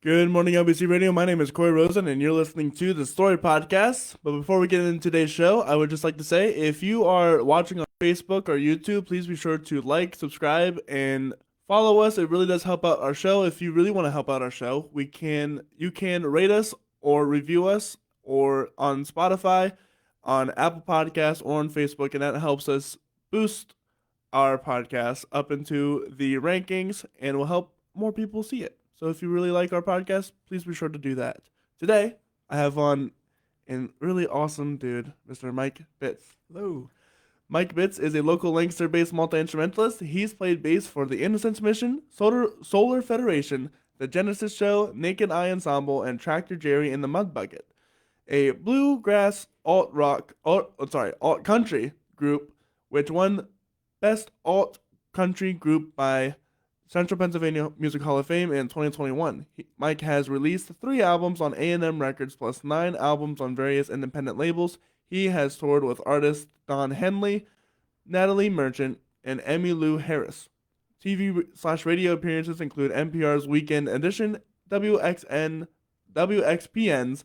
Good morning, LBC Radio. My name is Corey Rosen, and you're listening to the Story Podcast. But before we get into today's show, I would just like to say if you are watching on Facebook or YouTube, please be sure to like, subscribe, and follow us. It really does help out our show. If you really want to help out our show, you can rate us or review us or on Spotify, on Apple Podcasts, or on Facebook, and that helps us boost our podcast up into the rankings and will help more people see it. So if you really like our podcast, please be sure to do that. Today, I have on a really awesome dude, Mr. Mike Bitts. Hello. Mike Bitts is a local Lancaster-based multi-instrumentalist. He's played bass for the Innocence Mission, Solar Federation, The Genesis Show, Naked Eye Ensemble, and Tractor Jerry in the Mud Bucket. A bluegrass alt country group which won Best Alt Country Group by Central Pennsylvania Music Hall of Fame in 2021. Mike has released 3 albums on A&M Records plus 9 albums on various independent labels. He has toured with artists Don Henley, Natalie Merchant, and Emmylou Harris. TV/radio appearances include NPR's Weekend Edition, WXPN's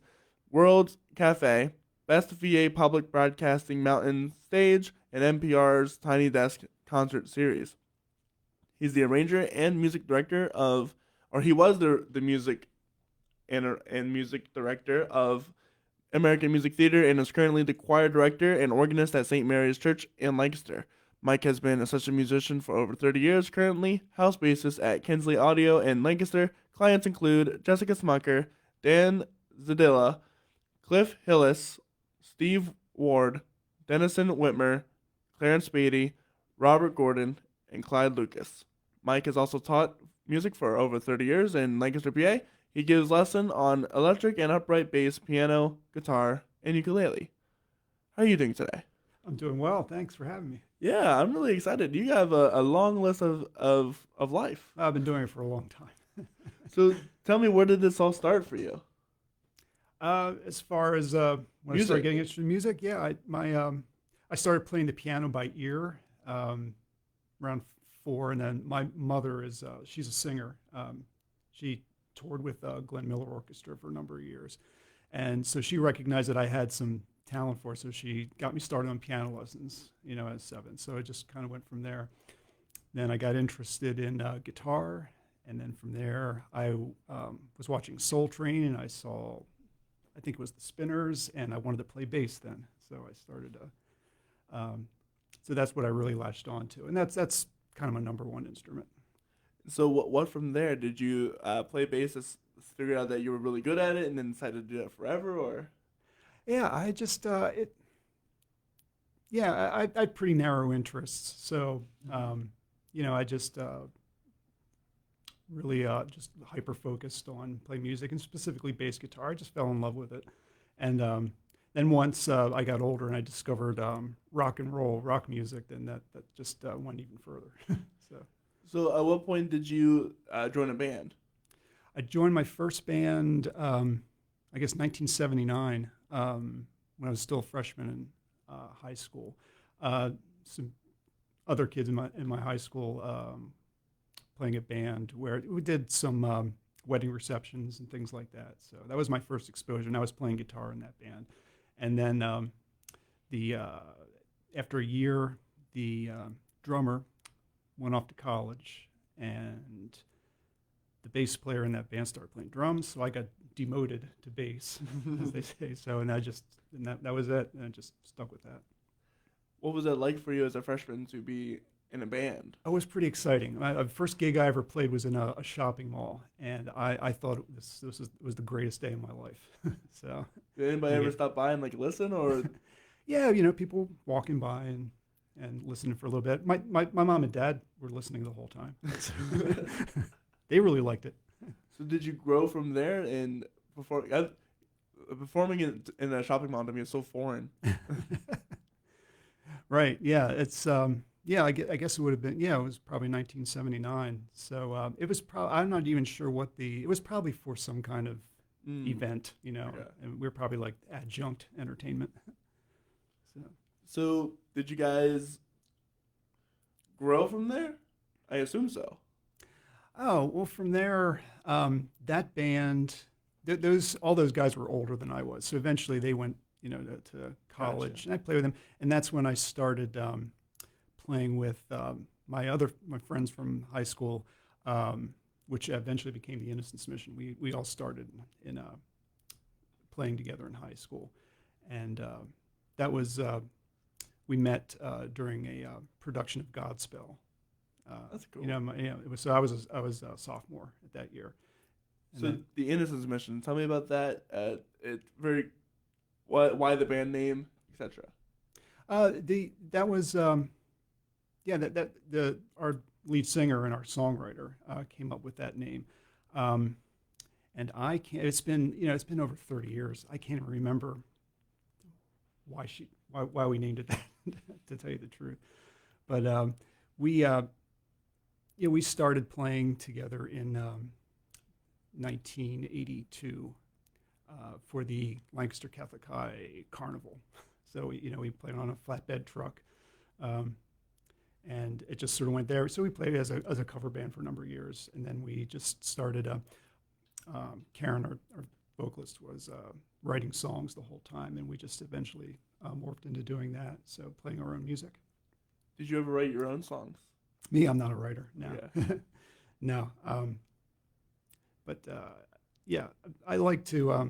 World Cafe, Best VA Public Broadcasting Mountain Stage, and NPR's Tiny Desk Concert Series. He's the arranger and music director he was the music and music director of American Music Theater and is currently the choir director and organist at St. Mary's Church in Lancaster. Mike has been a session musician for over 30 years, currently house bassist at Kinsley Audio in Lancaster. Clients include Jessica Smucker, Dan Zadilla, Cliff Hillis, Steve Ward, Dennison Whitmer, Clarence Beatty, Robert Gordon, and Clyde Lucas. Mike has also taught music for over 30 years in Lancaster, PA. He gives lessons on electric and upright bass, piano, guitar, and ukulele. How are you doing today? I'm doing well. Thanks for having me. Yeah, I'm really excited. You have a long list of life. I've been doing it for a long time. So tell me, where did this all start for you? As far as when I started getting into music, yeah, I started playing the piano by ear around 4, and then my mother she's a singer. She toured with Glenn Miller Orchestra for a number of years, and so she recognized that I had some talent for it, so she got me started on piano lessons, at 7. So it just kind of went from there. Then I got interested in guitar, and then from there I was watching Soul Train, and I think it was the Spinners, and I wanted to play bass then, so I started. So that's what I really latched on to, and that's kind of my number one instrument. So what from there? Did you play bass, figure out that you were really good at it, and then decided to do it forever, or? Yeah, I just I had pretty narrow interests, so I just really just hyper focused on playing music and specifically bass guitar. I just fell in love with it, and then once I got older and I discovered rock music, then that just went even further. So at what point did you join a band? I joined my first band, I guess 1979, when I was still a freshman in high school. Some other kids in my high school playing a band where we did some wedding receptions and things like that. So that was my first exposure, and I was playing guitar in that band. And then after a year, the drummer went off to college, and the bass player in that band started playing drums, so I got demoted to bass, as they say. So, and that was it, and I just stuck with that. What was it like for you as a freshman to be in a band? It was pretty exciting. The first gig I ever played was in a shopping mall, and I thought this was the greatest day of my life. So, did anybody ever stop by and listen, or? Yeah, people walking by and listening for a little bit. My mom and dad were listening the whole time. They really liked it. So did you grow from there and performing in a shopping mall to me is so foreign. Right. Yeah. It's I guess it would have been. Yeah, it was probably 1979. So it was probably. I'm not even sure what it was probably for some kind of event. Yeah. And we were probably like adjunct entertainment. So did you guys grow from there? I assume so. Oh, well, from there, that band, all those guys were older than I was. So eventually they went, to Gotcha. college, and I played with them. And that's when I started playing with my friends from high school, which eventually became the Innocence Mission. We all started in playing together in high school, and that was we met during a production of Godspell. That's cool. It was so I was a sophomore at that year, and So then the Innocence Mission. Tell me about that. It very why the band name, etc. the that was yeah that the our lead singer and our songwriter came up with that name, um, and I can't. It's been over 30 years. I can't even remember why we named it that to tell you the truth, but we we started playing together in 1982 for the Lancaster Catholic High Carnival. So we played on a flatbed truck, um, and it just sort of went there. So we played as a cover band for a number of years, and then we just started. Karen, our vocalist, was writing songs the whole time, and we just eventually morphed into doing that. So playing our own music. Did you ever write your own songs? Me, I'm not a writer. No, Yeah. no. But yeah, I like to. I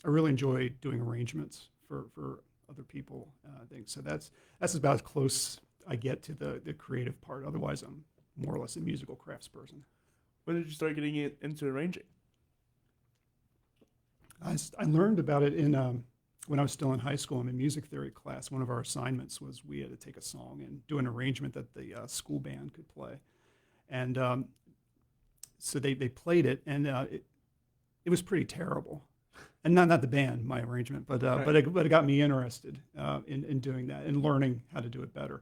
really enjoy doing arrangements for other people, things. So that's about as close I get to the creative part. Otherwise, I'm more or less a musical crafts person. When did you start getting into arranging? I learned about it in when I was still in high school in a music theory class. One of our assignments was we had to take a song and do an arrangement that the school band could play, and so they played it, and it was pretty terrible. And not the band, my arrangement, but Right. but it got me interested in doing that and learning how to do it better.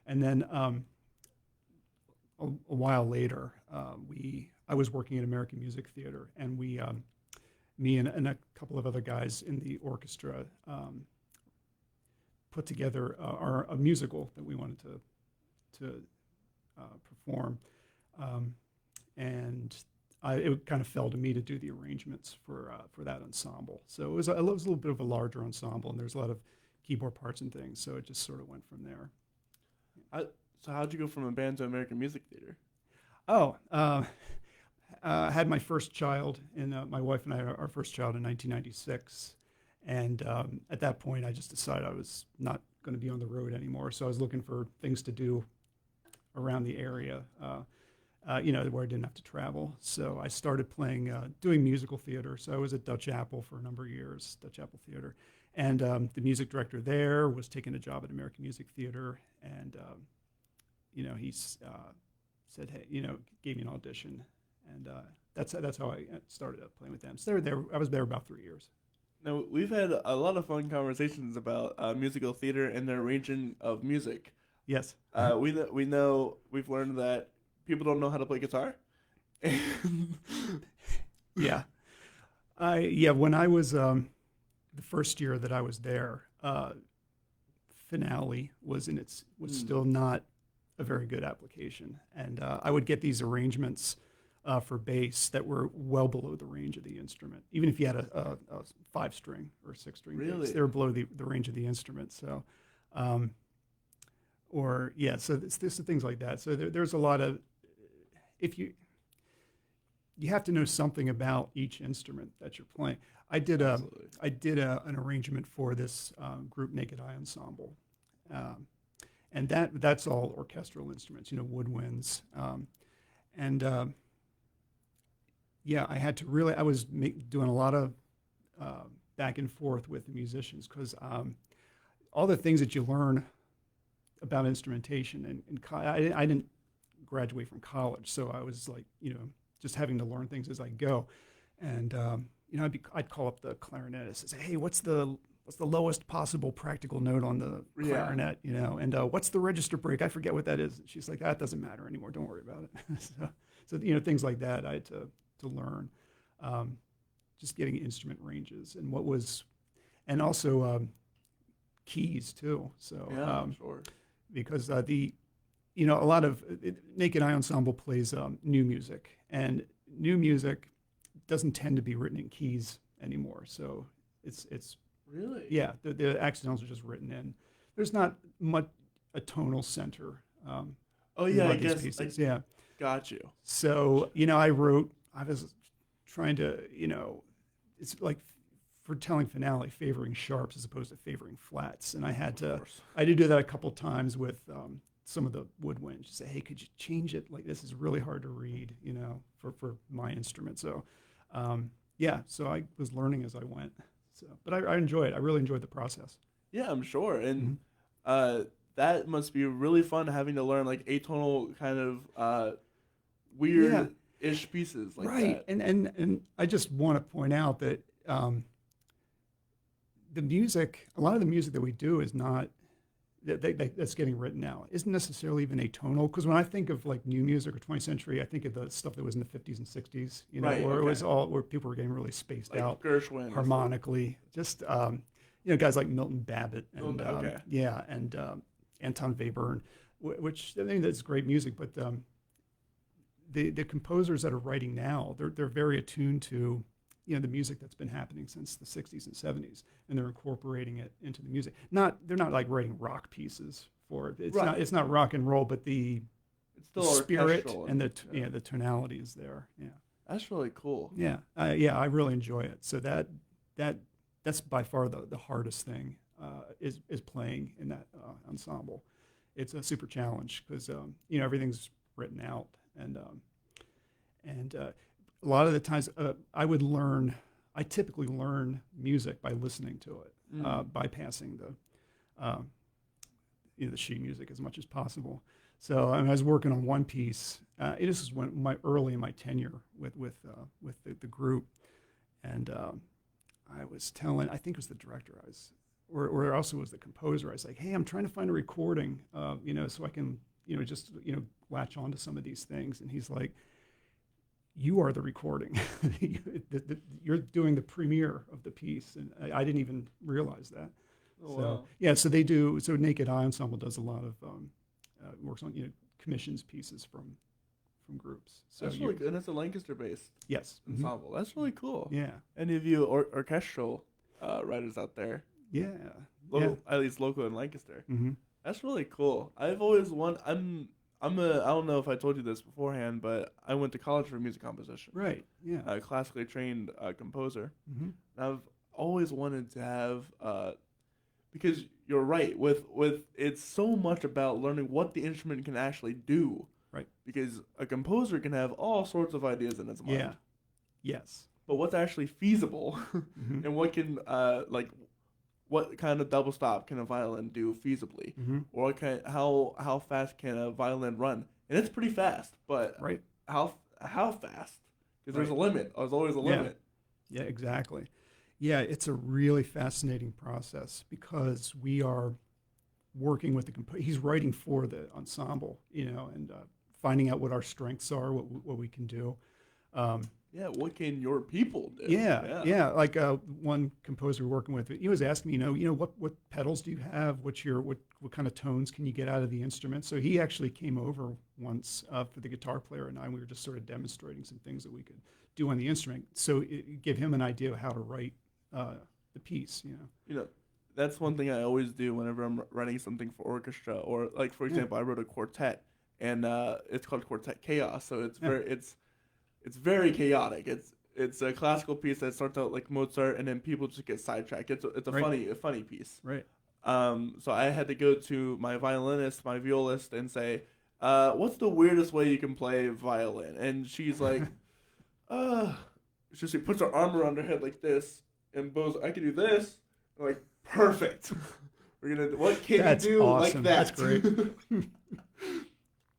And then a while later, I was working at American Music Theater, and me and a couple of other guys in the orchestra put together a musical that we wanted to perform, and it kind of fell to me to do the arrangements for that ensemble. So it was a little bit of a larger ensemble, and there's a lot of keyboard parts and things. So it just sort of went from there. So how'd you go from a band to American Music Theater? Oh, had my first child, and my wife and I had our first child in 1996. And at that point, I just decided I was not going to be on the road anymore. So I was looking for things to do around the area, where I didn't have to travel. So I started doing musical theater. So I was at Dutch Apple for a number of years, Dutch Apple Theater. And the music director there was taking a job at American Music Theater. And, he said, hey, gave me an audition. And that's how I started playing with them. So I was there about 3 years. Now we've had a lot of fun conversations about musical theater and the arranging of music. Yes. We know we've learned that people don't know how to play guitar. Yeah. When I was the first year that I was there, Finale was still not a very good application, and I would get these arrangements for bass that were well below the range of the instrument. Even if you had a 5-string or 6-string Really? bass, they were below the range of the instrument. So, so there's things like that. So there's a lot of if you have to know something about each instrument that you're playing. I did an arrangement for this group Naked Eye Ensemble, and that's all orchestral instruments, woodwinds, and I had to really. I was doing a lot of back and forth with the musicians because all the things that you learn about instrumentation, and I didn't graduate from college, so I was like, just having to learn things as I go, and I'd call up the clarinetist and say, hey, what's the lowest possible practical note on the clarinet, and what's the register break? I forget what that is. And she's like, that doesn't matter anymore. Don't worry about it. so things like that I had to learn, just getting instrument ranges and also keys too. So Yeah, sure. because you know, a lot of Naked Eye Ensemble plays new music, and new music doesn't tend to be written in keys anymore. So it's Really? yeah, the accidentals are just written in. There's not much a tonal center. Oh In a yeah, lot I of these guess. pieces, yeah. Got you. So, you know, I was trying to, you know, it's like for telling finale, favoring sharps as opposed to favoring flats. And I had to do that a couple times with some of the woodwinds. Say, hey, could you change it? Like, this is really hard to read, you know, for my instrument. So, yeah, so I was learning as I went. So, but I enjoy it. I really enjoyed the process. Yeah, I'm sure. And Mm-hmm. that must be really fun having to learn like atonal kind of Yeah, weird-ish pieces like right. that. And I just want to point out that the music, a lot of the music that we do is not that's getting written now isn't necessarily even atonal. Because when I think of like new music or 20th century, I think of the stuff that was in the 50s and 60s, you know, Right, where it was okay. all where people were getting really spaced Like out Gershwin or something. harmonically. Just you know, guys like Milton Babbitt and Okay. yeah, and Anton Webern, which I mean that's great music, but the composers that are writing now, they're very attuned to, you know, the music that's been happening since the 60s and 70s, and they're incorporating it into the music. They're not like writing rock pieces for it. Right. It's not rock and roll, but the It's the still spirit orchestral and the yeah. yeah, the tonality is there. Yeah, That's really cool. yeah, yeah. I really enjoy it. So that's by far the hardest thing is playing in that ensemble. It's a super challenge because you know, everything's written out, and a lot of the times I typically learn music by listening to it, bypassing uh, you know, the sheet music as much as possible. So I was working on one piece. This is when early in my tenure with the group, and I was telling, I think it was the director, or also was the composer. I was like, hey, I'm trying to find a recording, you know, so I can, you know, just, you know, latch on to some of these things. And he's like, you are the recording. You're doing the premiere of the piece. And I didn't even realize that. Oh, So, wow. yeah, so they do, so Naked Eye Ensemble does a lot of, works on, you know, commissions pieces from groups. So That's really good. And it's a Lancaster-based yes. Mm-hmm. ensemble. That's really cool. Yeah. Any of you orchestral writers out there? Yeah. Local, at least local in Lancaster. Mm-hmm. That's really cool. I've always I don't know if I told you this beforehand, but I went to college for music composition. Right. Yeah. A classically trained composer. Mm-hmm. And I've always wanted to have because you're right with it's so much about learning what the instrument can actually do. Right. Because a composer can have all sorts of ideas in his mind. Yeah. Yes. But what's actually feasible Mm-hmm. and what can like what kind of double stop can a violin do feasibly, Mm-hmm. or how fast can a violin run? And it's pretty fast, but Right. how fast? Because there's a Right. limit. There's always a Yeah. limit. Yeah, exactly. Yeah, it's a really fascinating process because we are working with he's writing for the ensemble, you know, and finding out what our strengths are, what we can do. Yeah, what can your people do? Yeah. Like one composer we're working with, he was asking me, you know, what pedals do you have? What kind of tones can you get out of the instrument? So he actually came over once for the guitar player and I, and we were just sort of demonstrating some things that we could do on the instrument. So it give him an idea of how to write the piece, you know. You know, that's one thing I always do whenever I'm writing something for orchestra, or like for example, I wrote a quartet, and it's called Quartet Chaos. So it's very chaotic. It's a classical piece that starts out like Mozart, and then people just get sidetracked. It's a Right. funny piece. Right. So I had to go to my violinist, my violist, and say, what's the weirdest way you can play violin? And she's like, she puts her arm around her head like this, and bows. I can do this. I'm like, perfect. What can That's you do awesome. like that? That's great.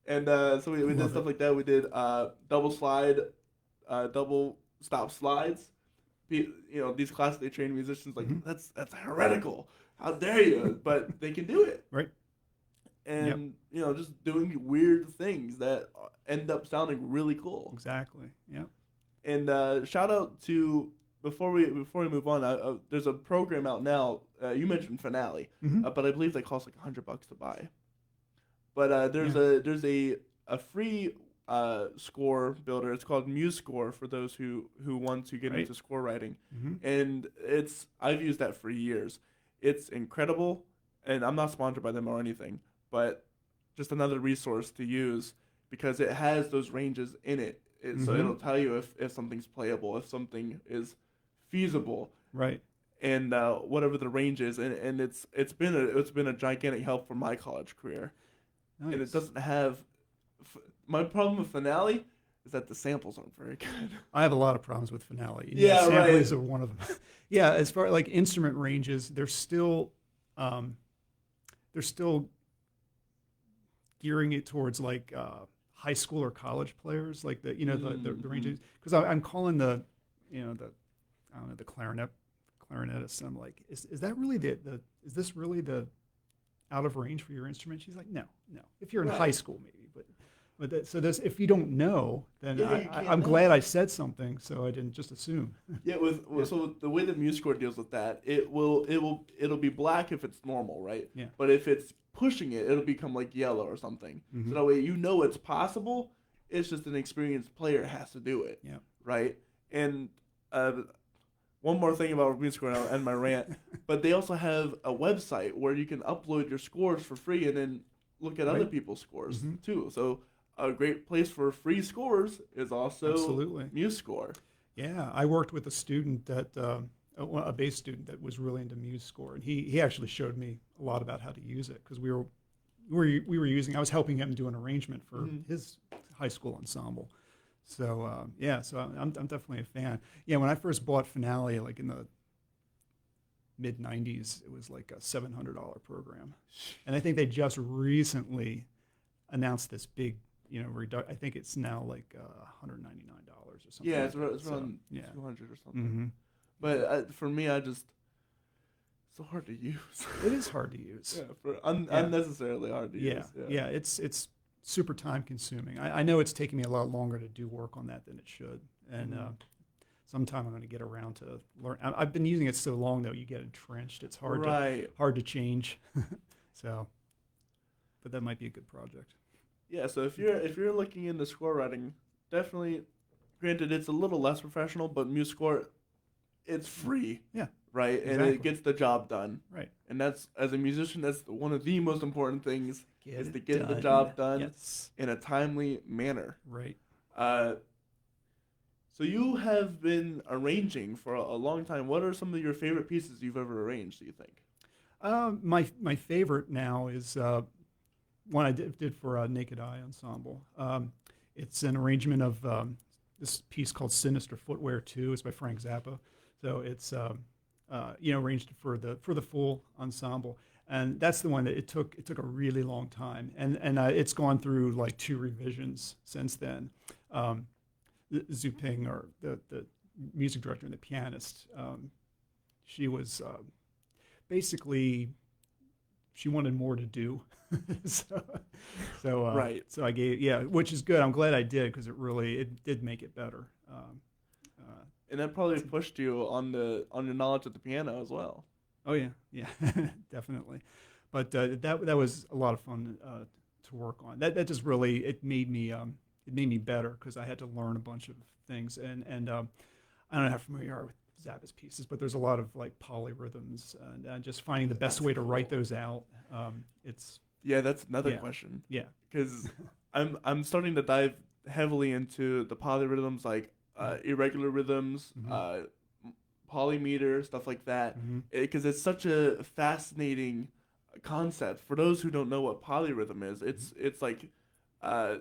And so we did stuff like that. We did double slide, double stop slides. You know, these classically trained musicians like that's heretical. How dare you? But they can do it. Right. And you know, just doing weird things that end up sounding really cool. Exactly. Yeah. And shout out to before we move on. There's a program out now. You mentioned Finale, Mm-hmm. but I believe they cost like $100 to buy. But Yeah. there's a free score builder. It's called MuseScore for those who want to get Right. into score writing, Hmm. and I've used that for years. It's incredible, and I'm not sponsored by them or anything, but just another resource to use because it has those ranges in it. So Hmm. it'll tell you if something's playable, if something is feasible, Right. and whatever the range is, and it's been a gigantic help for my college career. And it Nice. doesn't have my problem with Finale is that the samples aren't very good. I have a lot of problems with Finale. And yeah, Yeah, right. samplers are one of them. Yeah, as far like instrument ranges, um, they're still gearing it towards like high school or college players, like the Mm-hmm. ranges. Because I'm calling the I don't know the clarinetist. I'm like, is that really the is this really the out of range for your instrument? She's like, no, no. If you're in high Right. school, maybe, so this if you don't know, then Yeah, you can't I'm glad know. I said something so I didn't just assume. Yeah, Yeah, so the way that MuseScore deals with that, it'll be black if it's normal, right? yeah. But if it's pushing it, it'll become like yellow or something. So Hmm. that way you know it's possible. It's just an experienced player has to do it, Yeah. right? And uh, one more thing about MuseScore, and I'll end my rant. But they also have a website where you can upload your scores for free and then look at other Right. people's scores Hmm. too. So a great place for free scores is also Absolutely. MuseScore. Yeah, I worked with a student a bass student that was really into MuseScore, and he actually showed me a lot about how to use it because we were using. I was helping him do an arrangement for Mhm. his high school ensemble. So yeah, so I'm definitely a fan. Yeah, when I first bought Finale, like in the mid '90s, it was like a $700 program, and I think they just recently announced this big, I think it's now like $199 or something Yeah, like that. it's So around yeah. 200 or something. Hmm. But for me, it's so hard to use. It is hard to use. Yeah, Yeah, unnecessarily hard to yeah, use. Yeah. yeah. It's super time consuming. I know it's taking me a lot longer to do work on that than it should, and Mhm. sometime I'm going to get around to learn. I've been using it so long though, you get entrenched. It's Right. hard to change. So, but that might be a good project. Yeah. So if you're looking into score writing, definitely. Granted, it's a little less professional, but MuseScore, it's free, Yeah, right? And it exactly. gets the job done. Right. And that's as a musician, that's one of the most important things Get is to it get the done. job done Yes. in a timely manner. Right. Uh, so you have been arranging for a long time. What are some of your favorite pieces you've ever arranged? Do you think? My favorite now is one I did for Naked Eye Ensemble. It's an arrangement of this piece called Sinister Footwear 2. It's by Frank Zappa. So it's arranged for the full ensemble, and that's the one that it took a really long time, and it's gone through like 2 revisions since then. Um, Zuping, or the music director and the pianist, she was basically she wanted more to do. so Right. so I gave, yeah, which is good. I'm glad I did because it did make it better. Uh, And that probably pushed you on your knowledge of the piano as well. oh yeah, yeah, definitely. But that was a lot of fun to work on. That just really it made me better because I had to learn a bunch of things, and I don't know how familiar you are with Zappa's pieces, but there's a lot of like polyrhythms, and just finding the best That's way to cool. write those out. It's Yeah, that's another Yeah, question yeah. because I'm starting to dive heavily into the polyrhythms like irregular rhythms, Hmm. polymeter, stuff like that. Hmm. Because it's such a fascinating concept. For those who don't know what polyrhythm is, it's like, uh,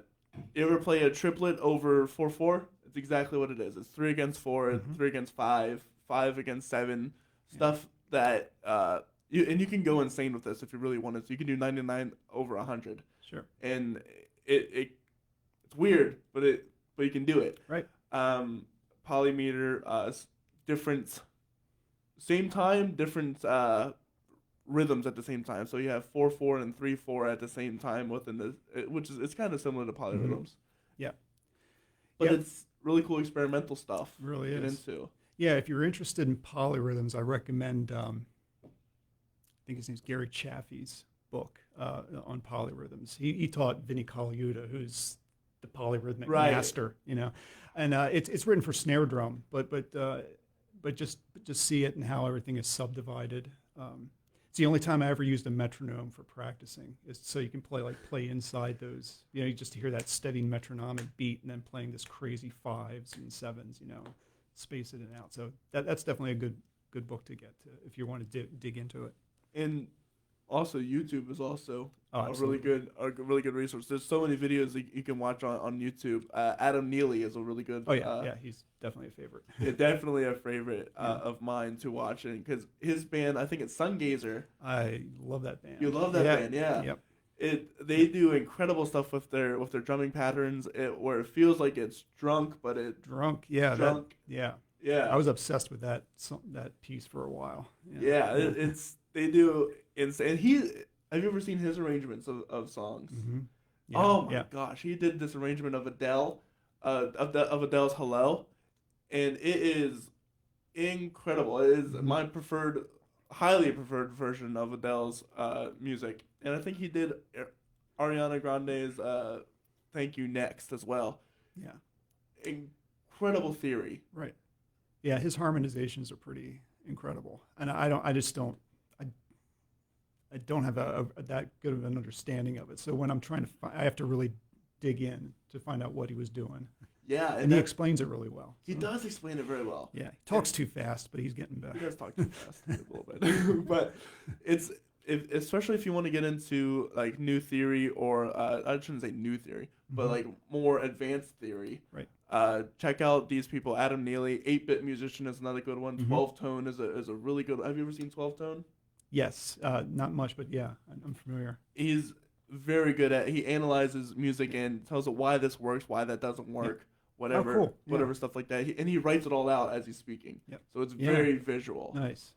you ever play a triplet over 4/4? It's exactly what it is. It's 3 against 4, Hmm. 3 against 5, 5 against 7, Yeah, stuff that you can go insane with this if you really wanted to. You can do 99 over 100, sure. and it's weird, but you can do it. Right. Um, Polymeter, different same time, different rhythms at the same time. So you have 4/4 and 3/4 at the same time within which is it's kind of similar to Hmm. polyrhythms, Yeah. but Yep. it's really cool experimental stuff Really to get is. into. Yeah. If you're interested in polyrhythms, I recommend. I think his name's Gary Chaffee's book on polyrhythms. He taught Vinnie Colaiuta, who's the polyrhythmic Right. master, and it's written for snare drum, but just see it and how everything is subdivided. It's the only time I ever used a metronome for practicing, is so you can play inside those, just to hear that steady metronomic beat, and then playing this crazy fives and sevens, space it in and out. So that's definitely a good book to get to if you want to dig into it. And also, YouTube is also Oh, a really good resource. There's so many videos that you can watch on YouTube. Adam Neely is a really good. Oh yeah, he's definitely a favorite. Yeah, definitely a favorite of mine to watch, and because his band, I think it's Sungazer. I love that band. You love that band, yeah. Yep. They do incredible stuff with their drumming patterns. Where it feels like it's drunk, but drunk. Yeah, drunk. Yeah. I was obsessed with that piece for a while. Yeah, they do insane. Have you ever seen his arrangements of songs? Mm-hmm. Yeah, oh my gosh, he did this arrangement of Adele, of Adele's "Hello," and it is incredible. It is my highly preferred version of Adele's music, and I think he did Ariana Grande's "Thank You" next as well. Yeah, incredible theory. Right. Yeah, his harmonizations are pretty incredible, and I don't have that good of an understanding of it. So when I'm trying to I have to really dig in to find out what he was doing. Yeah, and he explains it really well. He does explain it very well. Yeah, he talks too fast, but he's getting better. He does talk too fast a little bit, but especially if you want to get into like new theory, or I shouldn't say new theory, but like more advanced theory. Right. Check out these people. Adam Neely, 8-bit musician, is another good one. 12 Tone is a really good. Have you ever seen 12 Tone? Yes, not much, but yeah, I'm familiar. He's very good at. He analyzes music and tells it why this works, why that doesn't work, whatever, whatever stuff like that. And he writes it all out as he's speaking. Yep. So it's very visual. Nice.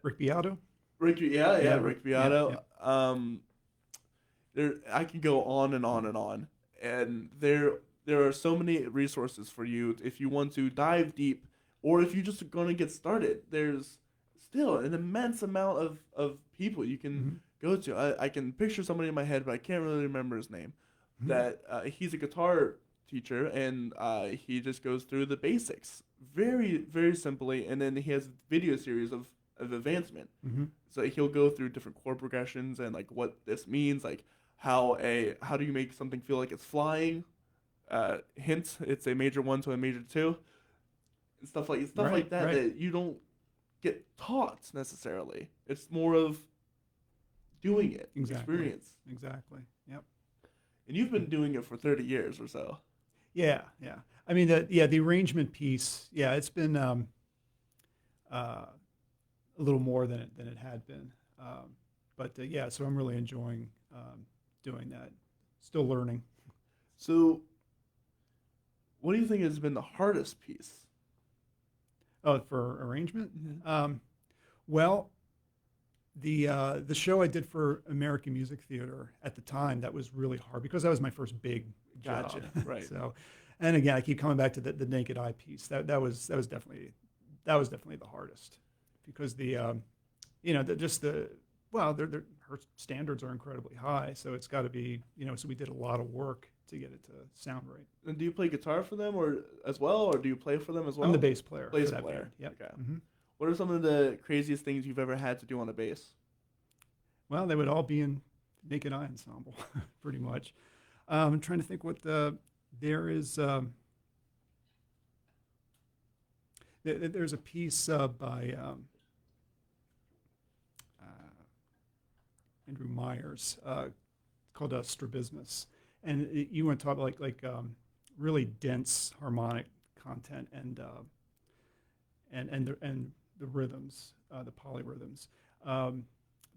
Rick Beato. Rick Beato. Yeah. I can go on and on and on, and there are so many resources for you if you want to dive deep, or if you're just going to get started. There's still an immense amount of people you can go to. I can picture somebody in my head, but I can't really remember his name. That he's a guitar teacher, and he just goes through the basics very, very simply, and then he has video series of advancement. So he'll go through different chord progressions and like what this means, like how do you make something feel like it's flying. Hint, it's a major 1 to a major 2, and stuff like that that you don't get taught necessarily. It's more of doing it, experience. Exactly. Yep. And you've been doing it for 30 years or so. Yeah. I mean, the arrangement piece. Yeah, it's been a little more than it had been. But so I'm really enjoying doing that. Still learning. So, what do you think has been the hardest piece? Oh, for arrangement? Well, the show I did for American Music Theater at the time, that was really hard because that was my first big job. Gotcha. Right. So, and again, I keep coming back to the Naked Eye piece. That was definitely the hardest, because her standards are incredibly high, so it's got to be, so we did a lot of work to get it to sound right. And do you play guitar for them or do you play for them as well? I'm the bass player. Bass player. Yeah. Okay. What are some of the craziest things you've ever had to do on a bass? Well, they would all be in Naked Eye Ensemble, pretty much. I'm trying to think what there is. There's a piece by Andrew Myers called Strabismus, and you want to talk about like really dense harmonic content and the rhythms, the polyrhythms.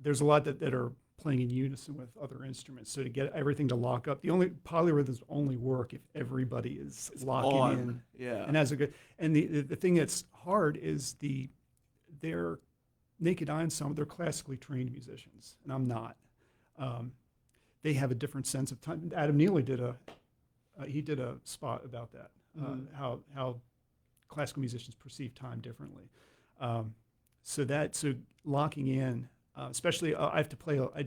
There's a lot that are playing in unison with other instruments. So to get everything to lock up, the only polyrhythms only work if everybody is locking in. Yeah. And as a good, and the thing that's hard is their Naked Eye Ensemble, they're classically trained musicians, and I'm not. They have a different sense of time. Adam Neely did a spot about that, how classical musicians perceive time differently. So locking in Especially, I have to play. I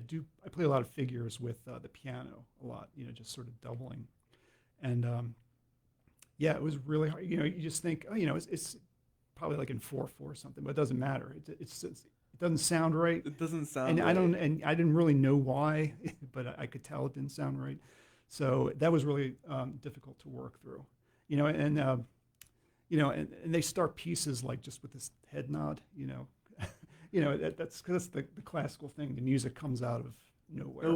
play a lot of figures with the piano a lot. Just sort of doubling, and yeah, it was really hard. You just think, oh, it's probably like in 4/4 or something, but it doesn't matter. It doesn't sound right, It doesn't sound and right. I didn't really know why, but I could tell it didn't sound right. So that was really difficult to work through. And they start pieces like just with this head nod. That's because the classical thing. The music comes out of nowhere.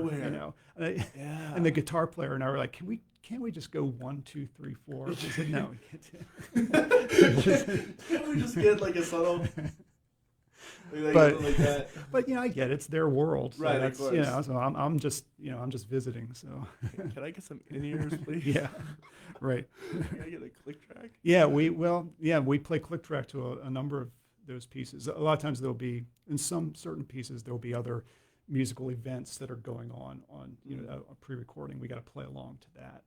And, Yeah. and the guitar player and I were like, can't we just go 1, 2, 3, 4? He said, no, we can't. Can't we just get like a subtle, But like that? But I get it. It's their world, so Right, of that's course. So I'm just visiting. So Can I get some in-ears, please? yeah, right. Can I get a click track? Yeah, we play click track to a number of those pieces. A lot of times there'll be in some certain pieces there'll be other musical events that are going on a pre-recording. We got to play along to that.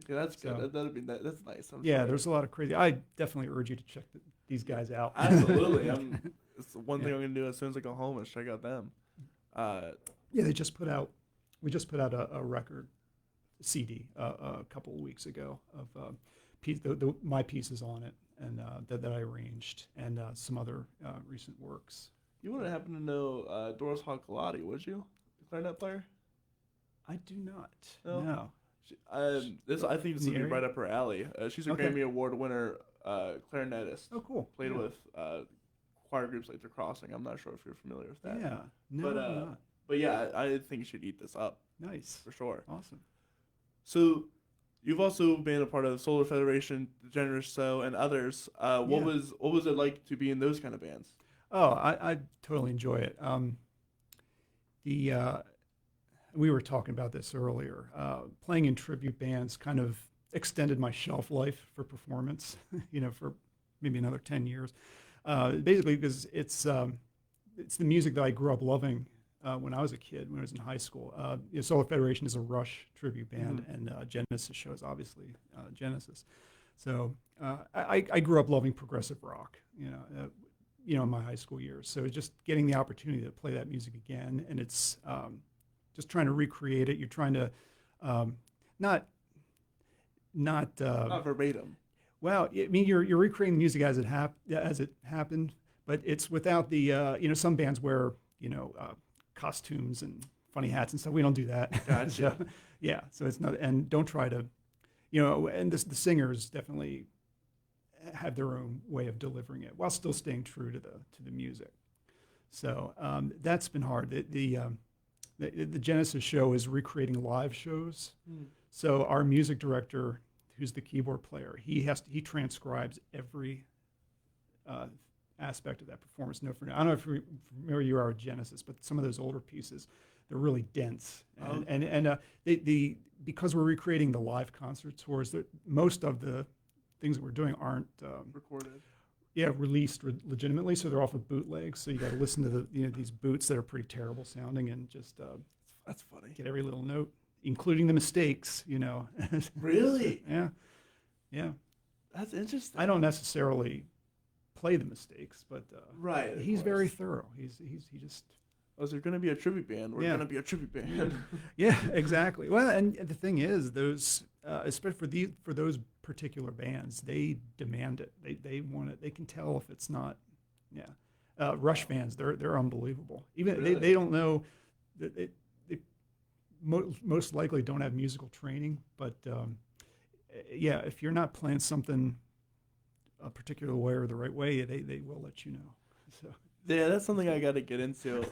Okay, that's good. So- That's nice. I'm Yeah, sure. there's a lot of crazy. I definitely urge you to check these guys out. Absolutely. It's the one thing Yeah. I'm gonna do as soon as I go home is check out them. Yeah, we just put out a record CD a couple of weeks ago of my pieces on it and that I arranged and some other recent works. You wouldn't happen to know Doris Hall Colati, would you? The clarinet player? I do not. No? No. This I think this In would the be right up her alley. She's a Okay. Grammy Award winner clarinetist. Oh, cool. Played Yeah. with choir groups like The Crossing. I'm not sure if you're familiar with that. Yeah. No, But, I'm not. But yeah, I think you should eat this up Nice. for sure. Awesome. So, you've also been a part of the Solar Federation, The Generous So, and others. What Yeah. was it like to be in those kind of bands? Oh, I totally enjoy it. We were talking about this earlier. Playing in tribute bands kind of extended my shelf life for performance, for maybe another 10 years. Basically, because it's the music that I grew up loving when I was a kid, when I was in high school. Solar Federation is a Rush tribute band, and Genesis show is obviously Genesis. So I grew up loving progressive rock, in my high school years. So just getting the opportunity to play that music again, and it's just trying to recreate it. You're trying to not Not verbatim. well, I mean, you're recreating the music as it happened, but it's without the some bands wear costumes and funny hats and stuff. We don't do that. Gotcha. So, yeah, so it's not, and don't try to, and the singers definitely have their own way of delivering it while still staying true to the music. So that's been hard. The Genesis show is recreating live shows. So our music director, who's the keyboard player, he transcribes every aspect of that performance note for note. I don't know if you're familiar you are with Genesis, but some of those older pieces, they're really dense. And because we're recreating the live concert tours, most of the things that we're doing aren't Recorded. released legitimately, so they're off of bootlegs. So you got to listen to these boots that are pretty terrible sounding and just That's funny. get every little note, including the mistakes. Really? Yeah. That's interesting. I don't necessarily play the mistakes, but Right. of he's very course. thorough. He just Oh, so you're gonna be a tribute band. We're Yeah. gonna be a tribute band. yeah, exactly. Well, and the thing is, those especially for those particular bands, they demand it. They want it. They can tell if it's not. Yeah, Rush fans, they're unbelievable. Even Really? they don't know that they most likely don't have musical training, but yeah, if you're not playing something a particular way or the right way, they will let you know. So Yeah, that's something I got to get into.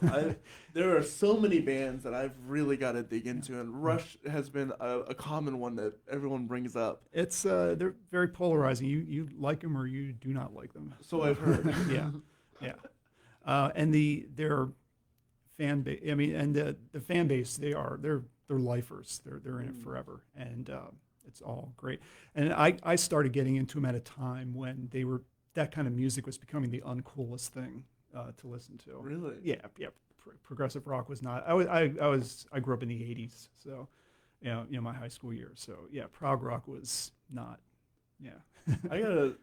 There are so many bands that I've really got to dig into, and Rush has been a common one that everyone brings up. it's they're very polarizing. You like them or you do not like them. So I've heard. Yeah. And their fan base. I mean, and the fan base. They're lifers. They're in it forever, and it's all great. And I started getting into them at a time when that kind of music was becoming the uncoolest thing to listen to. Really? Yeah. Progressive rock was not. I grew up in the '80s, so my high school years. So yeah, prog rock was not. Yeah. I gotta.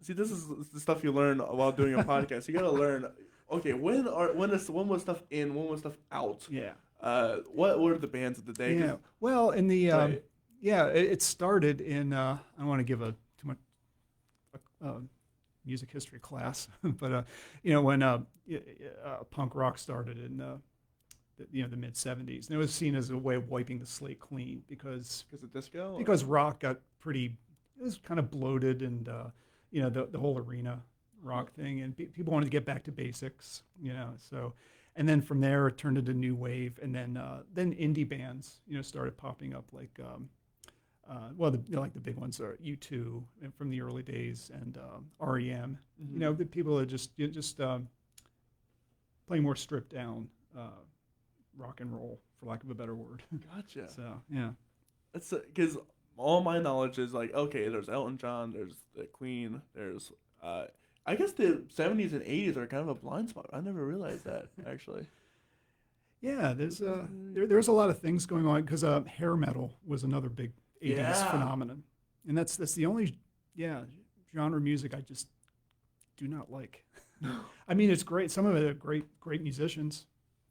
See, this is the stuff you learn while doing a podcast. You gotta learn okay, when was stuff in? When was stuff out? Yeah. What were the bands of the day? Yeah. Well, in the Right. yeah, it started in I don't want to give a too much music history class, but when punk rock started in the mid '70s, and it was seen as a way of wiping the slate clean because of disco? rock got pretty, it was kind of bloated, and the whole arena rock thing, and people wanted to get back to basics, so. And then from there, it turned into new wave, and then indie bands, started popping up, like like the big ones are U2 from the early days, and REM. Mm-hmm. The people are just playing more stripped down rock and roll, for lack of a better word. Gotcha. So yeah, That's because all my knowledge is like, okay, there's Elton John, there's the Queen, there's I guess the 70s and 80s are kind of a blind spot. I never realized that actually. yeah. There's a lot of things going on because hair metal was another big '80s Yeah. phenomenon, and that's the only genre of music I just do not like. I mean, it's great. Some of it are great musicians.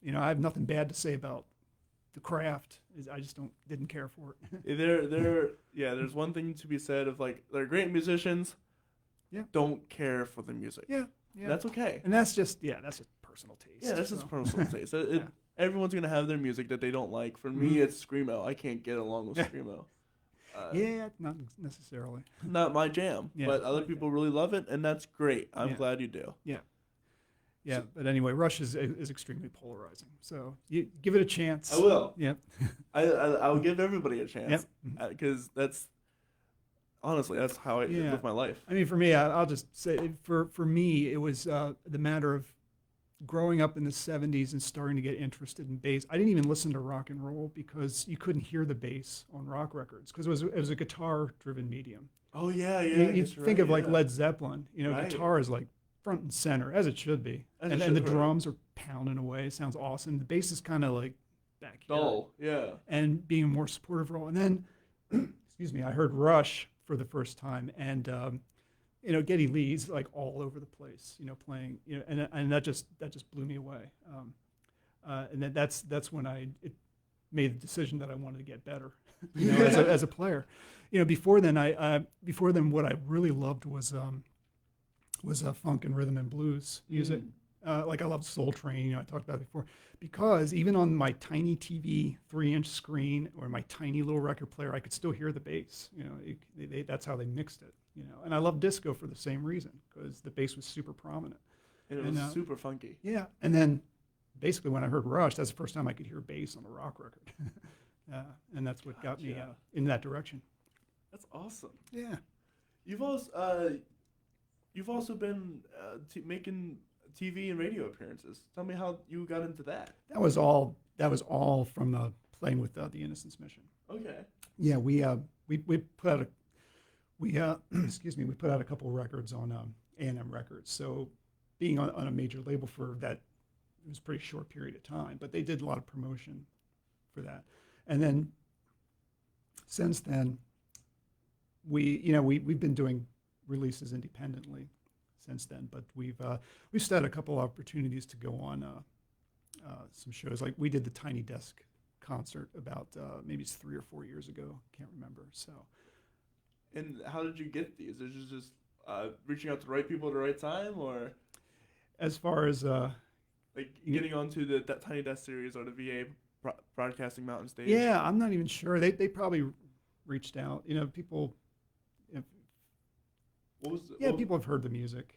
I have nothing bad to say about the craft. I just didn't care for it. There's one thing to be said of like they're great musicians. Yeah. Don't care for the music. Yeah, yeah. That's okay. And that's just personal taste. Yeah, that's so. just personal taste. Everyone's gonna have their music that they don't like. For me, Mhm. it's screamo. I can't get along with screamo. Yeah, not necessarily. Not my jam, Yeah, but other okay. people really love it, and that's great. I'm Yeah. glad you do. Yeah. Yeah, but anyway, Rush is extremely polarizing. So you give it a chance. I will. Yep. I'll give everybody a chance Yep. because that's honestly that's how I Yeah. live my life. I mean, for me, I'll just say for me, it was the matter of growing up in the '70s and starting to get interested in bass. I didn't even listen to rock and roll because you couldn't hear the bass on rock records because it was a guitar-driven medium. Oh yeah, You think of like yeah. Led Zeppelin. Right. Guitar is like front and center, as it should be, As it and should, the right. drums are pounding away. It sounds awesome. The bass is kind of like back here. Dull, yeah. And being a more supportive role. And then, excuse me, I heard Rush for the first time, and Geddy Lee's like all over the place, playing, and that just blew me away. And then that's when it made the decision that I wanted to get better, as a player. Before then, what I really loved was funk and rhythm and blues music. Like I love Soul Train, I talked about it before, because even on my tiny TV 3-inch screen or my tiny little record player, I could still hear the bass. That's how they mixed it. And I love disco for the same reason, because the bass was super prominent. And it was super funky. Yeah, and then basically when I heard Rush, that's the first time I could hear bass on a rock record, and that's what got me in that direction. That's awesome. Yeah. You've also been making TV and radio appearances. Tell me how you got into that. That was all from playing with the Innocence Mission. Okay. Yeah, we put out excuse me, we put out a couple records on A&M Records. So being on a major label for that, it was a pretty short period of time, but they did a lot of promotion for that. And then since then, we've been doing releases independently since then, but we've still had a couple opportunities to go on some shows. Like we did the Tiny Desk concert about maybe it's 3 or 4 years ago. Can't remember. So. And how did you get these? Is it just reaching out to the right people at the right time, or as far as like getting onto that Tiny Desk series or the VA Broadcasting Mountain Stage? Yeah, I'm not even sure. They probably reached out. People. People have heard the music.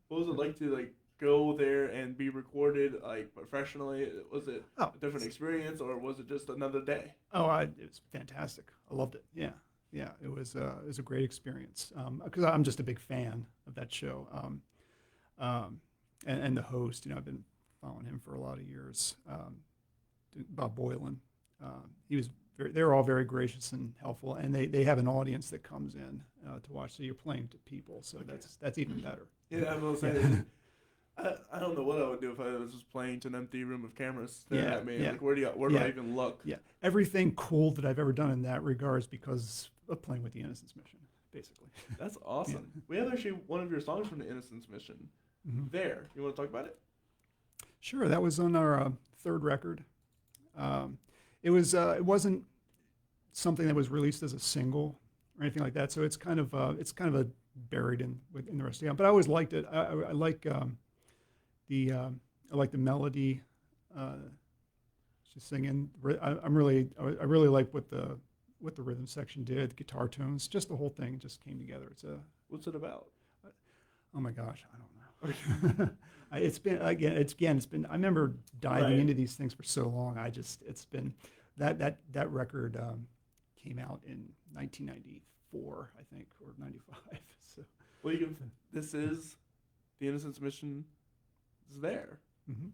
What was it like to go there and be recorded professionally? Was it a different experience, or was it just another day? Oh, it was fantastic. I loved it. Yeah. It was a great experience because I'm just a big fan of that show, and the host. I've been following him for a lot of years. Bob Boylan. They're all very gracious and helpful, and they have an audience that comes in to watch. So you're playing to people, so that's even better. Yeah, I was saying. I don't know what I would do if I was just playing to an empty room of cameras staring at me. Like, where do I even look? Yeah, everything cool that I've ever done in that regard is because of playing with the Innocence Mission, basically. That's awesome. We have actually one of your songs from the Innocence Mission there. You want to talk about it? Sure, that was on our third record. It wasn't something that was released as a single or anything like that. So it's kind of a buried in the rest of the album. But I always liked it. I like I like the melody. She's singing. I really like what the rhythm section did. Guitar tones, just the whole thing just came together. What's it about? Oh my gosh, I don't know. It's been I remember diving into these things for so long. It's been that record came out in 1994, I think, or 95. So Well, this is The Innocence Mission is there. Mm-hmm.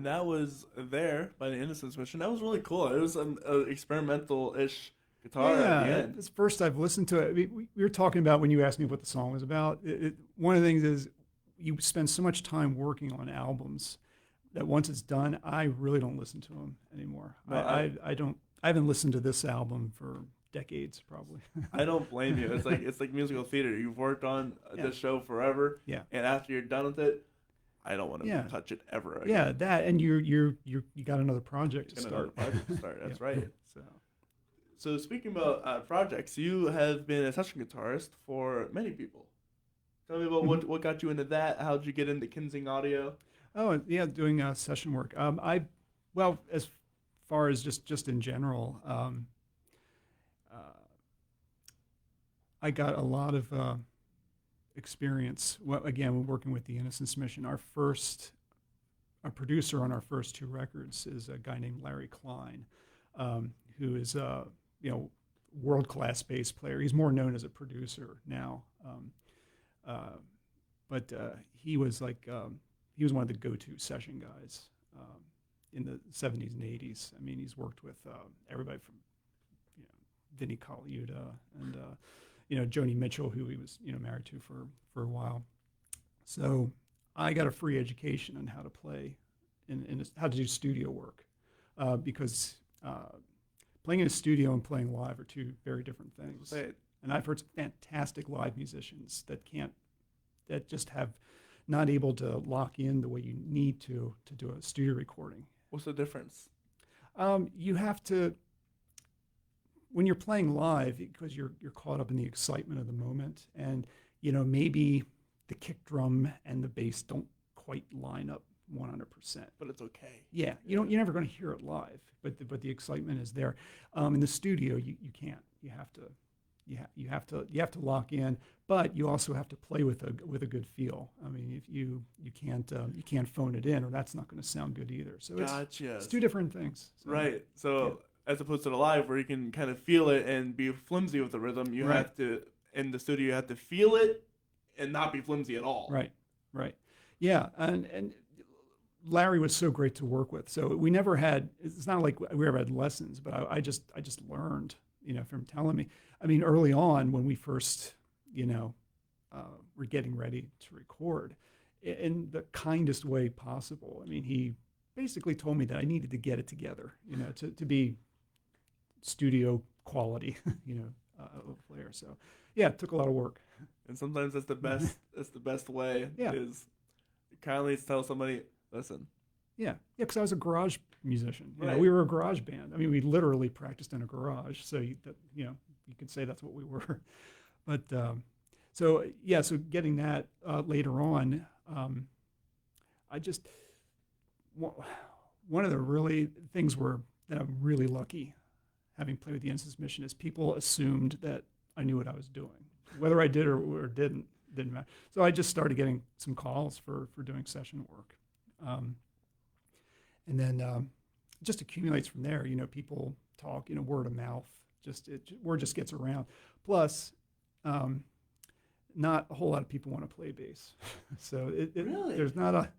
That was There by the Innocence Mission. That was really cool. It was an experimental-ish guitar at the end. It's first I've listened to it. We were talking about when you asked me what the song was about. One of the things is you spend so much time working on albums that once it's done, I really don't listen to them anymore. No, I haven't listened to this album for decades probably. I don't blame you. It's like musical theater. You've worked on this show forever, Yeah. and after you're done with it, I don't want to Yeah. touch it ever again. Yeah, that, and you got another project to Another start. project to start. That's right. So So speaking about projects, you have been a session guitarist for many people. Tell me about what got you into that. How did you get into Kinsing Audio? oh yeah, doing session work. Well, as far as just in general, I got a lot of experience. Well, again, working with the Innocence Mission. Our producer on our first two records is a guy named Larry Klein, who is world-class bass player. He's more known as a producer now, but he was he was one of the go-to session guys in the 70s and 80s. I mean, he's worked with everybody from Vinnie Colaiuta and Joni Mitchell, who he was married to for a while. So I got a free education on how to play and how to do studio work, because playing in a studio and playing live are two very different things. Right. And I've heard some fantastic live musicians that just have not able to lock in the way you need to do a studio recording. What's the difference? You have to, when you're playing live, because you're caught up in the excitement of the moment, and maybe the kick drum and the bass don't quite line up 100%. But it's okay. Yeah, you're never going to hear it live, but the excitement is there. In the studio, you can't. You have to lock in, but you also have to play with a good feel. I mean, if you can't phone it in, or that's not going to sound good either. So it's two different things. So, right. So as opposed to the live, where you can kind of feel it and be flimsy with the rhythm, you have to, in the studio, you have to feel it and not be flimsy at all. Right. Yeah, and Larry was so great to work with. So we never had. It's not like we ever had lessons, but I just learned, from telling me. I mean, early on when we first, were getting ready to record, in the kindest way possible. I mean, he basically told me that I needed to get it together, to be studio quality, player. So, yeah, it took a lot of work. And sometimes that's the best. That's the best way. Yeah. Is kindly tell somebody, listen. Yeah, because I was a garage musician. Right. We were a garage band. I mean, we literally practiced in a garage. So you could say that's what we were. But so getting that later on, I just one of the really things that I'm really lucky, having played with the Innocence Mission, is people assumed that I knew what I was doing, whether I did or didn't matter. So I just started getting some calls for doing session work. And then it just accumulates from there. People talk, word of mouth. Word just gets around. Plus, not a whole lot of people want to play bass. So Really? There's not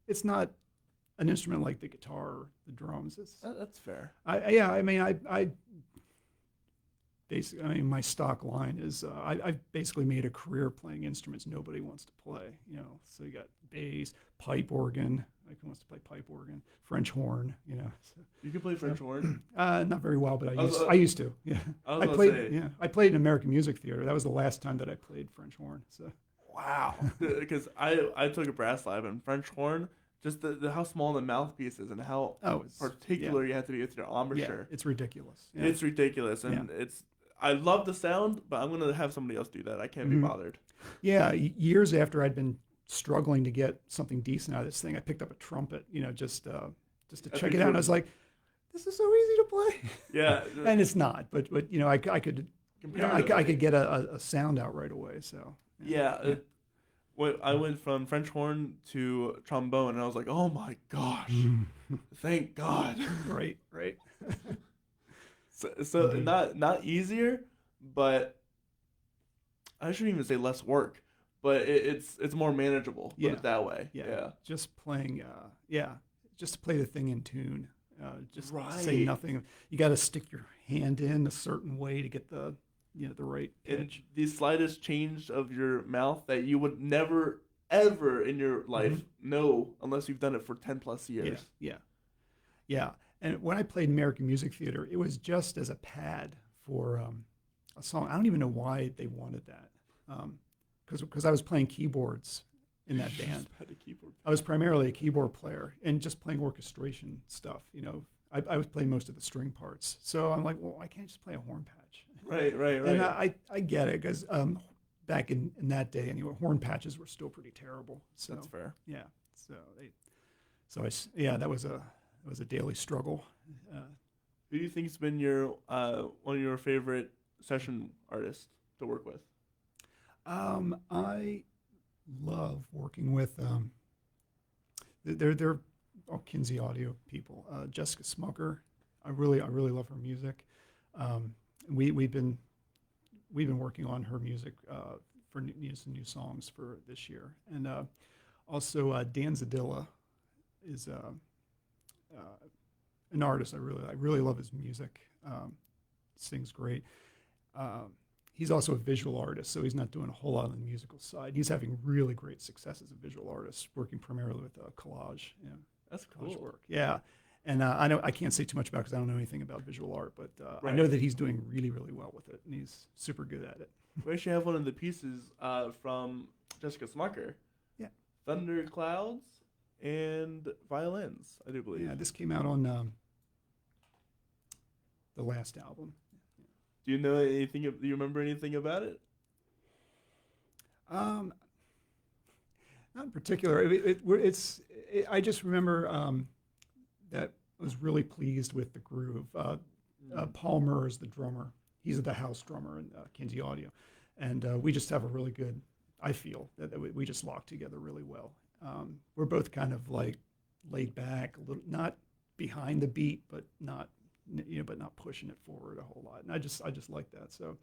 it's not an instrument like the guitar or the drums. That's fair. Basically, my stock line is I've basically made a career playing instruments nobody wants to play. So you got bass, pipe organ. Like who wants to play pipe organ? French horn. So, You can play French horn. not very well, but I used to. Yeah, I played in American Music Theater. That was the last time that I played French horn. So wow, because I took a brass live, and French horn, just the how small the mouthpiece is and how particular you have to be with your embouchure. It's ridiculous. Yeah. It's ridiculous, and I love the sound, but I'm gonna have somebody else do that. I can't be bothered. Yeah, years after I'd been struggling to get something decent out of this thing, I picked up a trumpet, just to check it out. And I was like, this is so easy to play. Yeah, and it's not, but I could I could get a sound out right away. So I went from French horn to trombone, and I was like, oh my gosh, thank God. Right. So not easier, but I shouldn't even say less work, but it's more manageable. Put it that way. Yeah. Just playing. Just to play the thing in tune. Just say nothing. You got to stick your hand in a certain way to get the right pitch. And the slightest change of your mouth that you would never ever in your life know unless you've done it for 10 plus years. Yeah. And when I played American Music Theater, it was just as a pad for a song. I don't even know why they wanted that, because I was playing keyboards in that band. I was primarily a keyboard player and just playing orchestration stuff. You know, I was playing most of the string parts. So I'm like, well, I can't just play a horn patch. Right. And I get it, because back in that day anyway, horn patches were still pretty terrible. So that's fair. Yeah. That was a daily struggle. Who do you think's been your one of your favorite session artists to work with? I love working with they're all Kinsey Audio people. Jessica Smucker, I really love her music. We've been working on her music for some new songs for this year, and also Dan Zadilla is an artist I really love his music. Sings great. He's also a visual artist, so he's not doing a whole lot on the musical side. He's having really great success as a visual artist, working primarily with collage. Yeah, that's cool. Collage work. Yeah, and I can't say too much about it because I don't know anything about visual art, but right. I know that he's doing really well with it, and he's super good at it. We actually have one of the pieces from Jessica Smucker. Yeah, Thunderclouds and Violins, I do believe. Yeah, this came out on the last album. Do you know anything? Do you remember anything about it? Not in particular. I just remember that I was really pleased with the groove. Paul Murr is the drummer. He's the house drummer in Kinsey Audio, and we just have a really good. I feel that we just lock together really well. We're both kind of like laid back, a little, not behind the beat, but not pushing it forward a whole lot. And I just like that. So,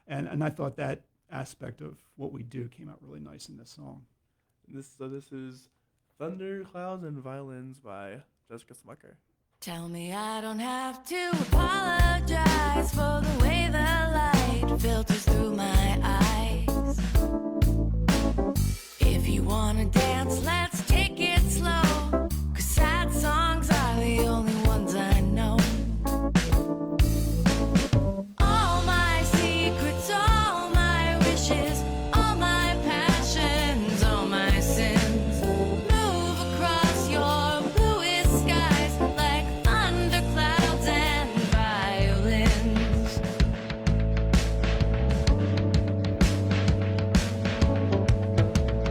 and I thought that aspect of what we do came out really nice in this song. This is Thunderclouds and Violins by Jessica Smucker. Tell me I don't have to apologize for the way the light filters through my eyes. If you wanna dance, let's take it slow, 'cause sad songs are the only ones I know. All my secrets, all my wishes, all my passions, all my sins move across your bluest skies like thunderclouds and violins.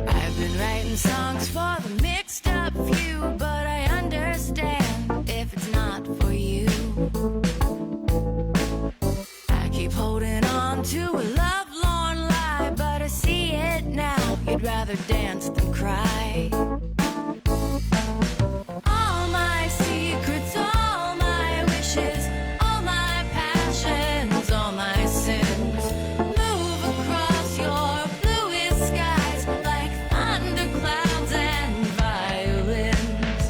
I've been writing songs for the mixed up few, but I understand if it's not for you. I keep holding on to a lovelorn lie, but I see it now. You'd rather dance than cry. All my secrets, all my wishes, all my passions, all my sins move across your bluest skies like thunderclouds and violins.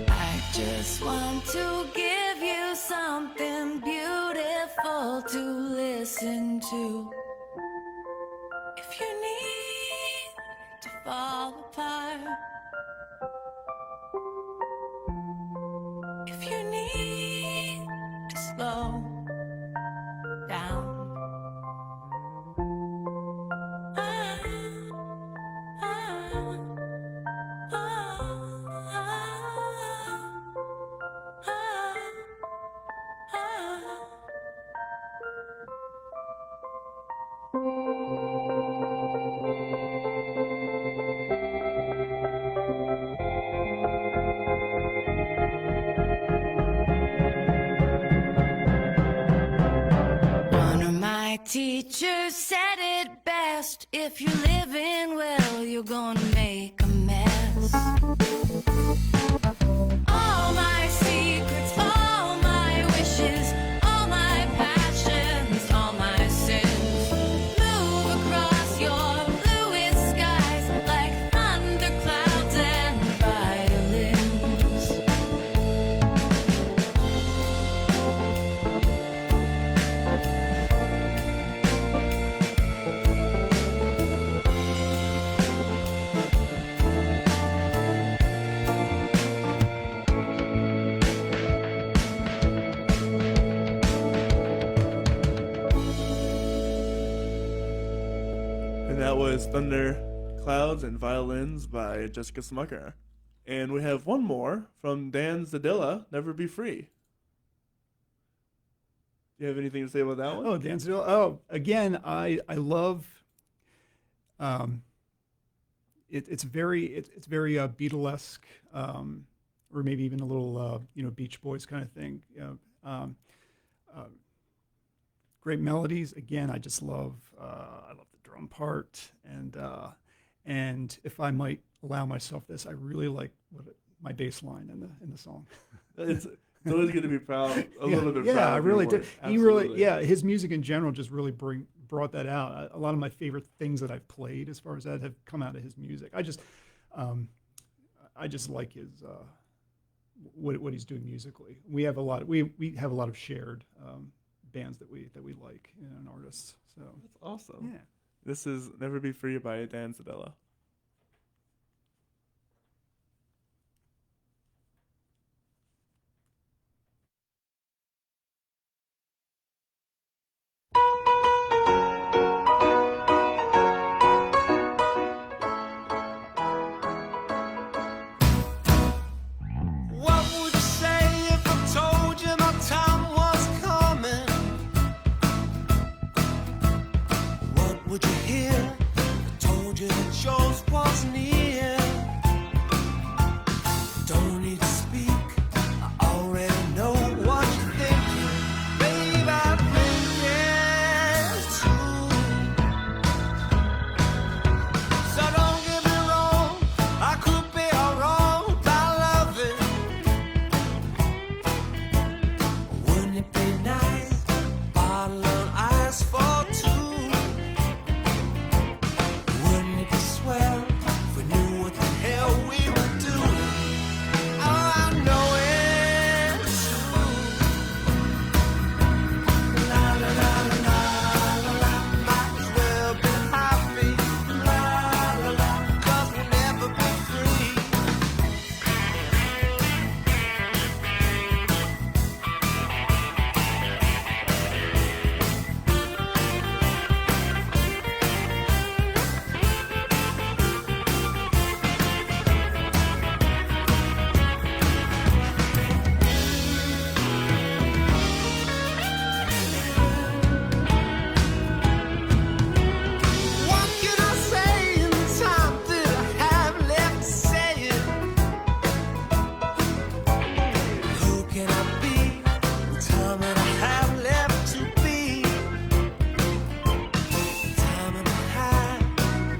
I just want to give you something beautiful to listen to. If you need to fall apart, if you need to slow down, ah, ah, One of my teachers said it best: if you're living well, you're gonna make a mess. All my secrets, all my wishes, all my passions, all my sins move And that was Thunder Clouds and Violins by Jessica Smucker. And we have one more from Dan Zadilla, Never Be Free. Do you have anything to say about that one? Oh, Dan Zadilla. Oh, again, I love. It's very Beatlesque, or maybe even a little Beach Boys kind of thing. Great melodies. Again, I just love. I love the drum part, and if I might allow myself this, I really like my bass line in the song. It's always good to be proud. A little bit. Yeah, proud I of your really work. did. He really, his music in general just really brought that out. A lot of my favorite things that I've played, as far as that, have come out of his music. I just like his what he's doing musically. We have a lot of shared bands that we like, and artists. So That's awesome. yeah. This is Never Be Free by Dan Zadilla. What would you say if I told you my time was coming? What would you hear if I told you that yours was near? Don't need to speak, I already know what you're thinking. Babe, I think it's true. So don't get me wrong, I could be all wrong about loving. Wouldn't it be nice? Bottle of ice for two. Wouldn't it be swell if we knew what the hell we were doing? Oh, I know it's true. La la la la la la la. Might as well be happy. La la la, 'cause we'll never be free. What can I say in the time that I have left to say it? Who can I be the time that I have left to be? The time that I have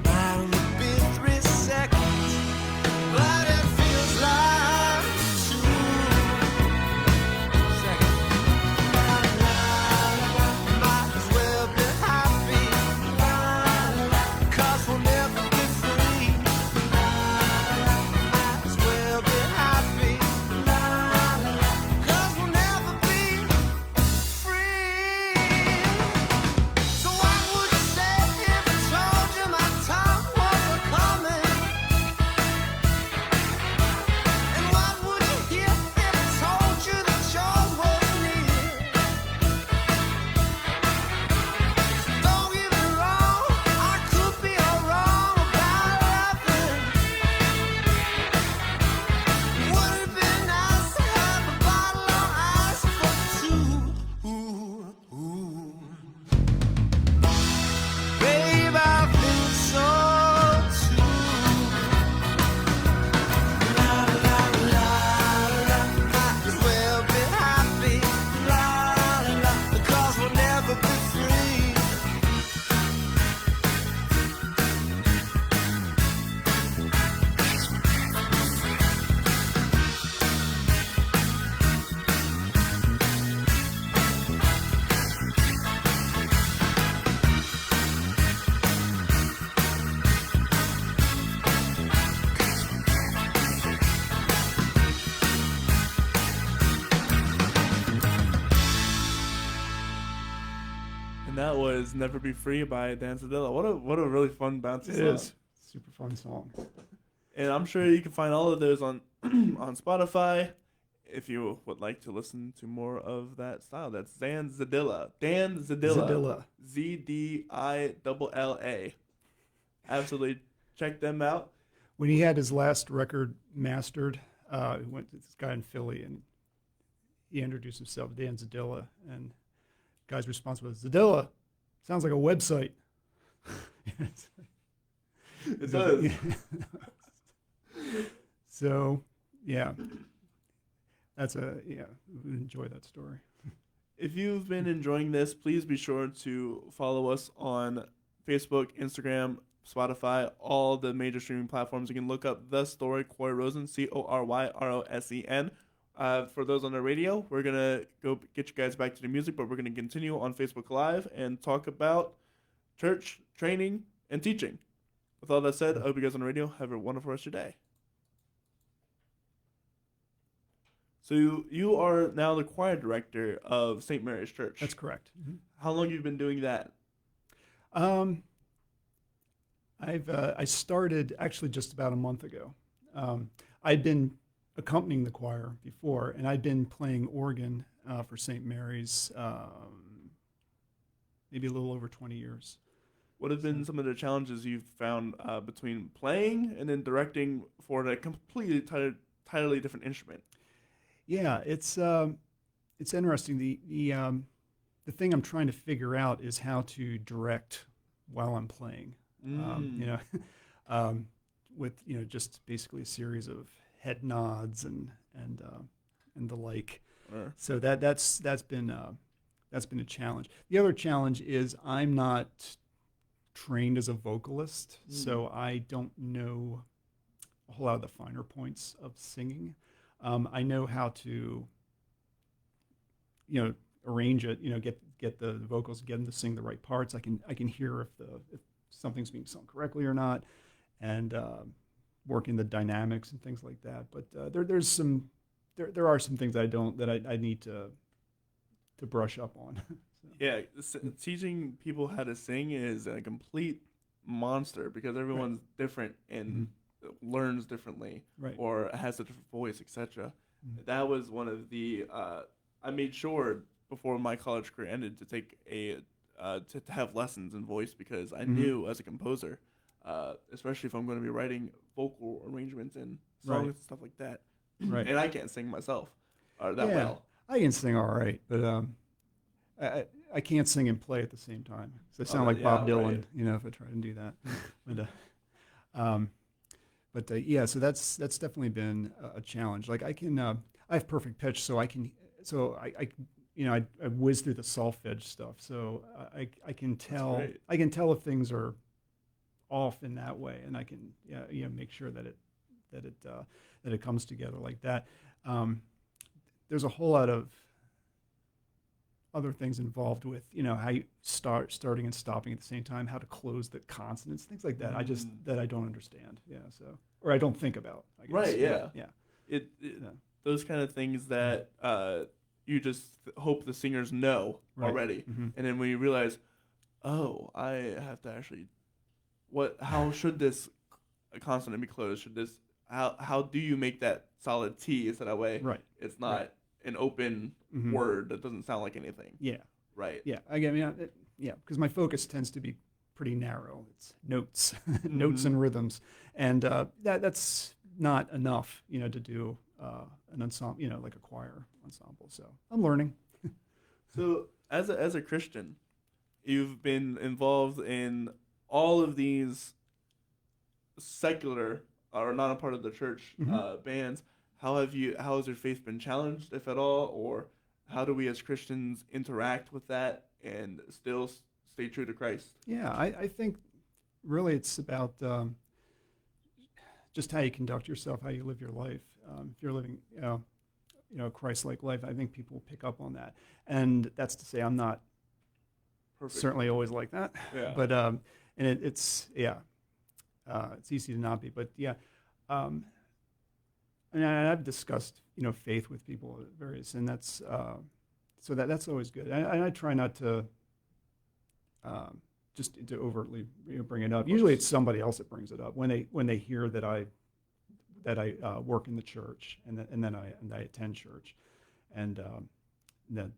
might only be 3 seconds, but it feels like 2 seconds. La la la, might as well be happy. La la, 'cause we'll never be free. La la, might as well be happy. La la, 'cause we'll never be free. So what would you say if I told you my time was coming? And what would you hear if I told you that yours was near? Don't get me wrong, I could be all wrong about loving. Would it be nice to have a bottle of ice for two? Babe, I think so too. La la la la, might as well be happy. La la, because we'll never be free. And that was Never Be Free by Dan Zadilla. What a really fun bouncy It song. is super fun song. And I'm sure you can find all of those on on Spotify if you would like to listen to more of that style. That's Dan Zadilla. Dan Zadilla. Zadilla. Zdilla. Absolutely, check them out. When he had his last record mastered, he went to this guy in Philly and he introduced himself, Dan Zadilla, and the guy's response was, "Zadilla, sounds like a website." It does. So, yeah, we enjoy that story. If you've been enjoying this, please be sure to follow us on Facebook, Instagram, Spotify, all the major streaming platforms. You can look up The Story, Corey Rosen, Coryorosen. For those on the radio, we're going to go get you guys back to the music, but we're going to continue on Facebook Live and talk about church, training, and teaching. With all that said, I hope you guys on the radio have a wonderful rest of your day. So you are now the choir director of St. Mary's Church. That's correct. Mm-hmm. How long have you been doing that? I started actually just about a month ago. I'd been accompanying the choir before, and I'd been playing organ for St. Mary's maybe a little over 20 years. What have been some of the challenges you've found between playing and then directing for a completely entirely different instrument? Yeah, it's interesting. The thing I'm trying to figure out is how to direct while I'm playing. With just basically a series of head nods and the like. So that's been a challenge. The other challenge is I'm not trained as a vocalist, so I don't know a whole lot of the finer points of singing. I know how to, arrange it. Get the vocals, get them to sing the right parts. I can hear if something's being sung correctly or not, and working the dynamics and things like that. But there are some things I need to brush up on. Yeah, teaching people how to sing is a complete monster because everyone's different and learns differently, Right. or has a different voice, etc. That was one of the I made sure before my college career ended to take to have lessons in voice because I knew as a composer, especially if I'm going to be writing vocal arrangements and songs and stuff like that, Right. and I can't sing myself that well. I can sing all right, but I can't sing and play at the same time. So I sound like Bob Dylan, right. if I try to do that. So that's definitely been a challenge. Like I have perfect pitch, so I whiz through the solfege stuff, so I can tell if things are off in that way, and I can make sure that it comes together like that. There's a whole lot of other things involved with how you starting and stopping at the same time, how to close the consonants, things like that. That I don't understand. Or I don't think about. I guess. Right. Yeah. Yeah. Those kind of things that you just hope the singers know already, and then when you realize, oh, I have to actually, how should this consonant be closed? Should this how do you make that solid T so that way it's not an open word that doesn't sound like anything? Yeah. Right. Yeah. Because my focus tends to be pretty narrow. It's notes, notes and rhythms, and that's not enough, to do an ensemble, like a choir ensemble. So I'm learning. So as a Christian, you've been involved in all of these secular or not a part of the church bands. How has your faith been challenged, if at all, or how do we as Christians interact with that and still stay true to Christ? Yeah, I think really it's about just how you conduct yourself, how you live your life. If you're living, a Christ-like life, I think people pick up on that. And that's to say, I'm not certainly always like that. Yeah. But it's easy to not be. But and I've discussed faith with people at various, and that's that's always good. And I try not to just to overtly bring it up. Usually it's somebody else that brings it up when they hear that I work in the church and then I attend church, and that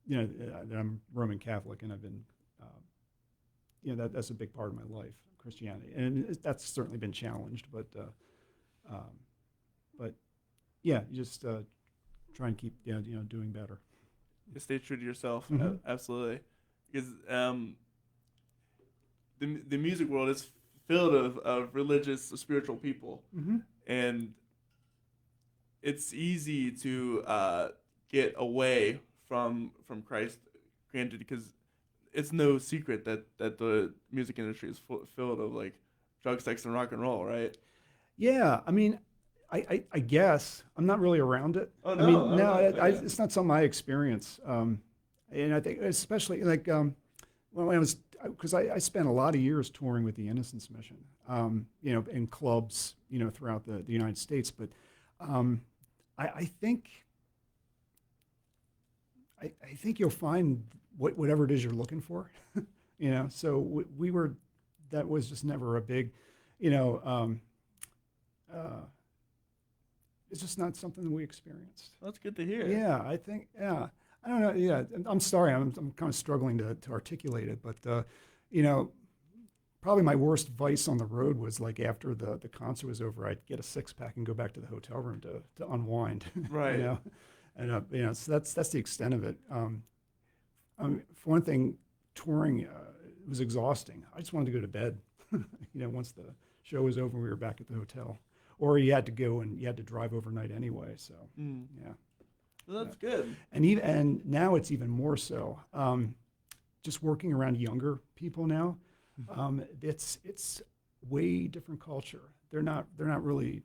I'm Roman Catholic, and I've been that's a big part of my life, Christianity, and that's certainly been challenged. But yeah, you just try and keep doing better. You stay true to yourself. Mhm. Absolutely, because the music world is filled of religious, spiritual people, Mm-hmm. and it's easy to get away from Christ. Granted, because it's no secret that the music industry is filled of like drug, sex, and rock and roll, right? Yeah, I mean, I guess I'm not really around it. Oh, I no, mean, oh, no, no, yeah. it's not something I experience. And I think especially like when I was, because I spent a lot of years touring with the Innocence Mission, in clubs, throughout the United States. But I think I think you'll find whatever it is you're looking for, So we were, that was just never a big, it's just not something that we experienced. That's good to hear. Yeah, I think, yeah. I don't know. Yeah, I'm sorry. I'm kind of struggling to articulate it, but probably my worst vice on the road was like after the concert was over, I'd get a 6-pack and go back to the hotel room to unwind. Right. And so that's the extent of it. For one thing, touring was exhausting. I just wanted to go to bed. Once the show was over, we were back at the hotel, or you had to go and you had to drive overnight anyway. So yeah. Well, that's good. And now it's even more so. Just working around younger people now, it's way different culture. They're not drinkers,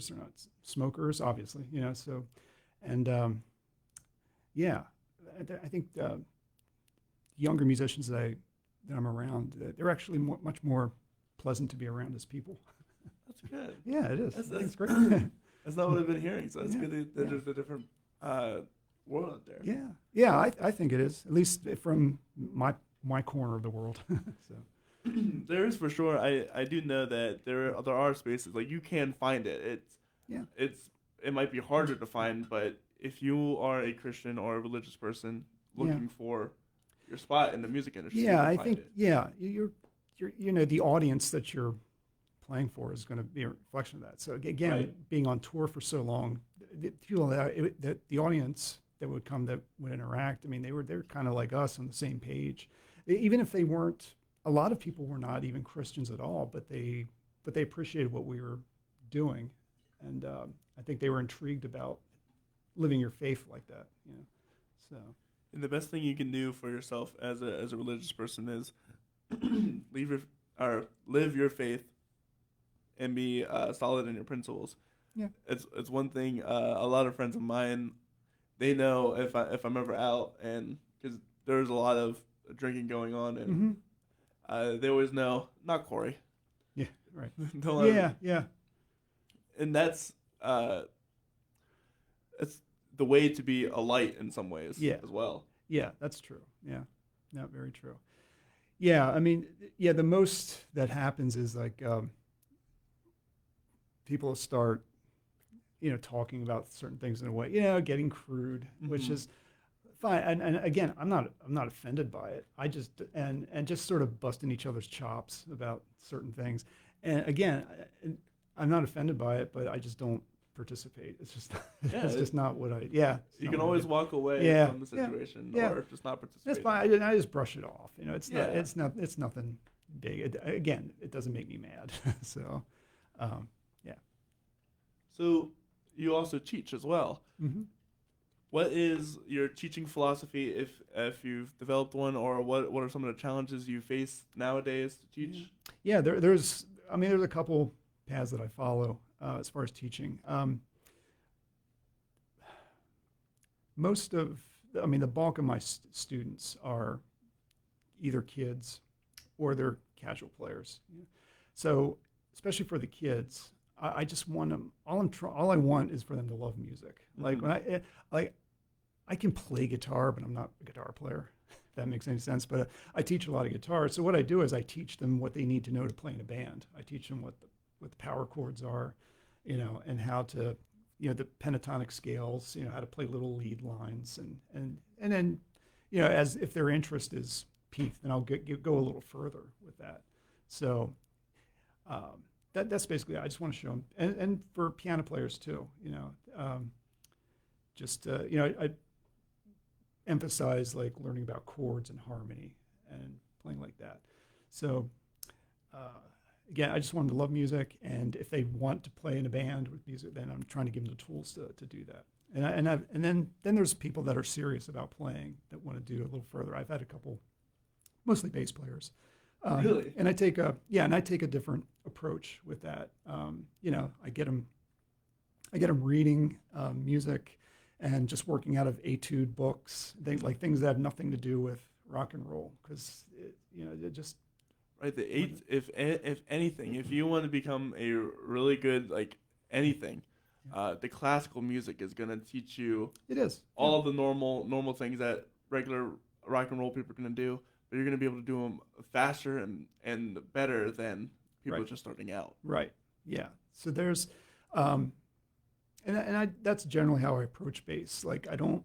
they're not smokers, obviously. So, and yeah, I think younger musicians that I'm around, they're actually much more pleasant to be around as people. That's good. Yeah, it is. I think it's great. That's not what I've been hearing. So it's Yeah, good that there's a different world out there. Yeah, I think it is, at least from my corner of the world. So There is for sure. I do know that there are spaces like you can find it. It might be harder to find, but if you are a Christian or a religious person looking for your spot in the music industry, you yeah, can I find think it. you're the audience that you're playing for is going to be a reflection of that. So again, Right. being on tour for so long, the audience that would come, that would interact, I mean, they're kind of like us on the same page. Even if they weren't, a lot of people were not even Christians at all, but they appreciated what we were doing, and I think they were intrigued about living your faith like that. So And the best thing you can do for yourself as a religious person is live your faith and be solid in your principles. Yeah. It's one thing. A lot of friends of mine, they know if I'm ever out, and because there's a lot of drinking going on, and they always know, not Corey. yeah, right. Don't let him- Yeah. And that's it's the way to be a light in some ways as well. Yeah, that's true. Yeah, no, very true. Yeah, I mean, the most that happens is like people start, talking about certain things in a way, getting crude, which is fine. And again, I'm not offended by it. I just and just sort of busting each other's chops about certain things. And again, I'm not offended by it, but I just don't participate. It's just it's just not what I. Yeah, You can always walk away from the situation or just not participate. That's fine. I just brush it off. It's nothing big. Again, it doesn't make me mad. So, yeah. So you also teach as well. Mm-hmm. What is your teaching philosophy, if you've developed one, or what are some of the challenges you face nowadays to teach? Yeah, there's a couple paths that I follow as far as teaching. The bulk of my students are either kids or they're casual players. So, especially for the kids, I just want them. All I want is for them to love music. Like when I can play guitar, but I'm not a guitar player. If that makes any sense. But I teach a lot of guitar. So what I do is I teach them what they need to know to play in a band. I teach them what the power chords are, and how to, the pentatonic scales, how to play little lead lines, and then, as if their interest is piqued, then I'll go a little further with that. So that's basically it. I just want to show them, and for piano players too, I emphasize like learning about chords and harmony and playing like that. So again, I just want them to love music, and if they want to play in a band with music, then I'm trying to give them the tools to do that. And then there's people that are serious about playing that want to do a little further. I've had a couple, mostly bass players. Really? And I take a different approach with that. I get them reading music and just working out of etude books, things that have nothing to do with rock and roll, because it just Right. If anything, if you want to become a really good anything, the classical music is gonna teach you it is all the normal things that regular rock and roll people are gonna do, but you're gonna be able to do them faster and better than people Right. just starting out. Right. Yeah. So there's, that's generally how I approach bass. Like I don't,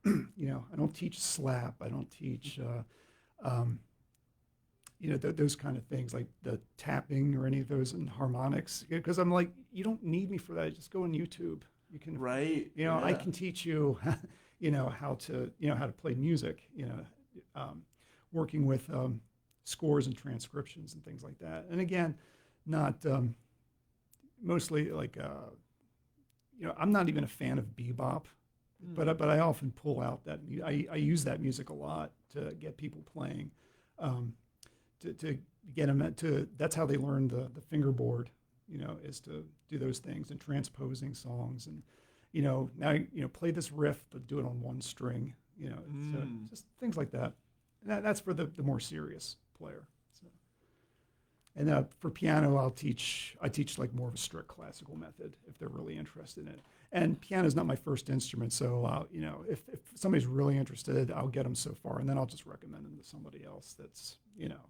I don't teach slap. I don't teach, those kind of things like the tapping or any of those and harmonics, because I'm like, you don't need me for that. Just go on YouTube. You can, Right. I can teach you, how to play music, working with scores and transcriptions and things like that. And again, not mostly I'm not even a fan of bebop, but I often pull out that I use that music a lot to get people playing, to get them to. That's how they learn the fingerboard, is to do those things and transposing songs and now play this riff but do it on one string, so just things like that. And that's for the more serious player. So. And for piano, I teach like more of a strict classical method if they're really interested in it. And piano is not my first instrument, so if somebody's really interested, I'll get them so far, and then I'll just recommend them to somebody else that's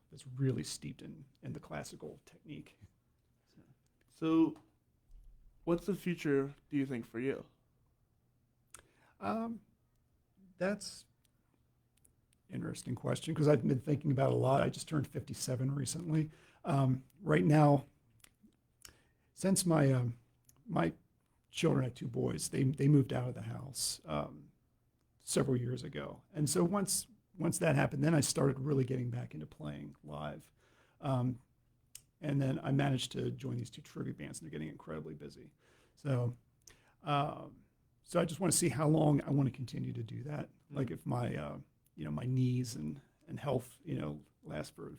that's really steeped in the classical technique. So, what's the future, do you think, for you? That's interesting question, because I've been thinking about it a lot. I just turned 57 recently. Right now, since my children had two boys, they moved out of the house several years ago, and so once that happened, then I started really getting back into playing live, and then I managed to join these two tribute bands, and they're getting incredibly busy. So I just want to see how long I want to continue to do that. Like if my my knees and health last for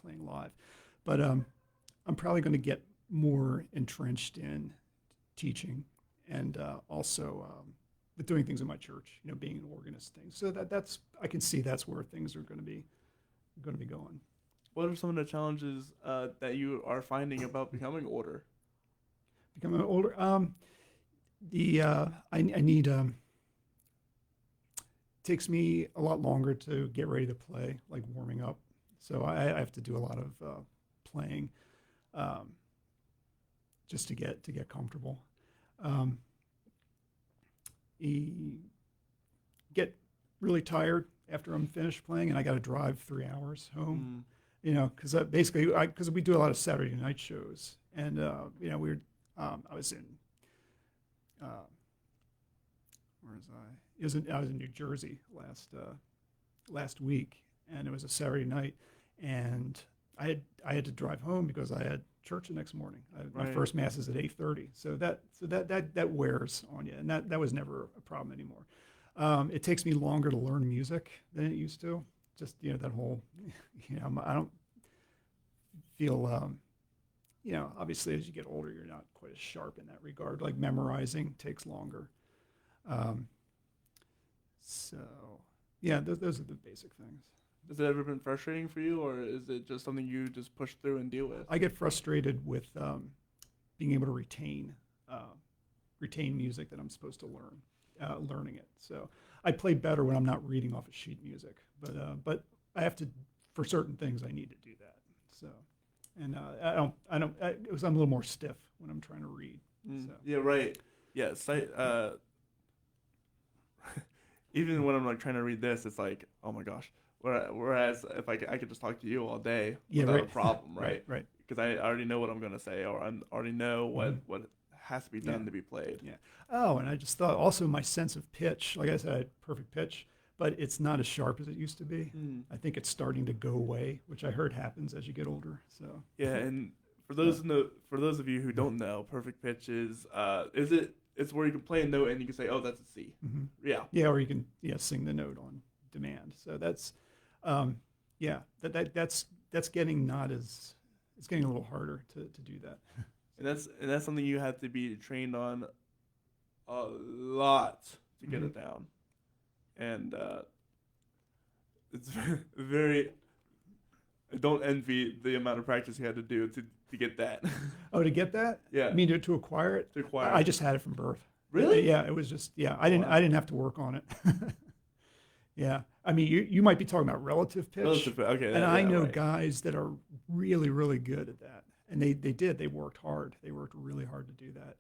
playing live, but I'm probably going to get more entrenched in teaching and also with doing things in my church, being an organist thing. So that's I can see that's where things are going to be going. What are some of the challenges that you are finding about becoming older? Becoming older, I need takes me a lot longer to get ready to play, like warming up. So I have to do a lot of playing just to get comfortable. Get really tired after I'm finished playing, and I got to drive 3 hours home. Because because we do a lot of Saturday night shows, and I was in where was I? I was in New Jersey last week, and it was a Saturday night, and I had to drive home because I had church the next morning. My first mass is at 8:30, so that wears on you, and that was never a problem anymore. It takes me longer to learn music than it used to. Just that whole, I don't feel, obviously as you get older, you're not quite as sharp in that regard. Like memorizing takes longer. So yeah, those are the basic things. Has it ever been frustrating for you, or is it just something you just push through and deal with? I get frustrated with being able to retain music that I'm supposed to learning it. So I play better when I'm not reading off of sheet music, but I have to, for certain things, I need to do that. So, and because I'm a little more stiff when I'm trying to read. So. Yeah, right. Yeah, even when I'm trying to read this, it's like, oh my gosh, Whereas if I could just talk to you all day Yeah, without a right. problem, right? Right. Because I already know what I'm gonna say, or I already know what has to be done Yeah. to be played. Yeah. Oh, and I just thought also my sense of pitch, like I said, I had perfect pitch, but it's not as sharp as it used to be. I think it's starting to go away, which I heard happens as you get older. So Yeah, and for those of you who don't know, perfect pitch is it's where you can play a note and you can say, oh, that's a C. Yeah. yeah, or you can sing the note on demand. So that's that's getting not as it's getting a little harder to do that. And that's something you have to be trained on a lot to get it down. And it's very I don't envy the amount of practice you had to do to get that. Oh, to get that? Yeah. I mean to acquire it? To acquire I it. just had it from birth. Really? Yeah, it was just I Wow. didn't have to work on it. Yeah. I mean you might be talking about relative pitch. Okay. And I know right. guys that are really, really good at that. And they worked hard. They worked really hard to do that.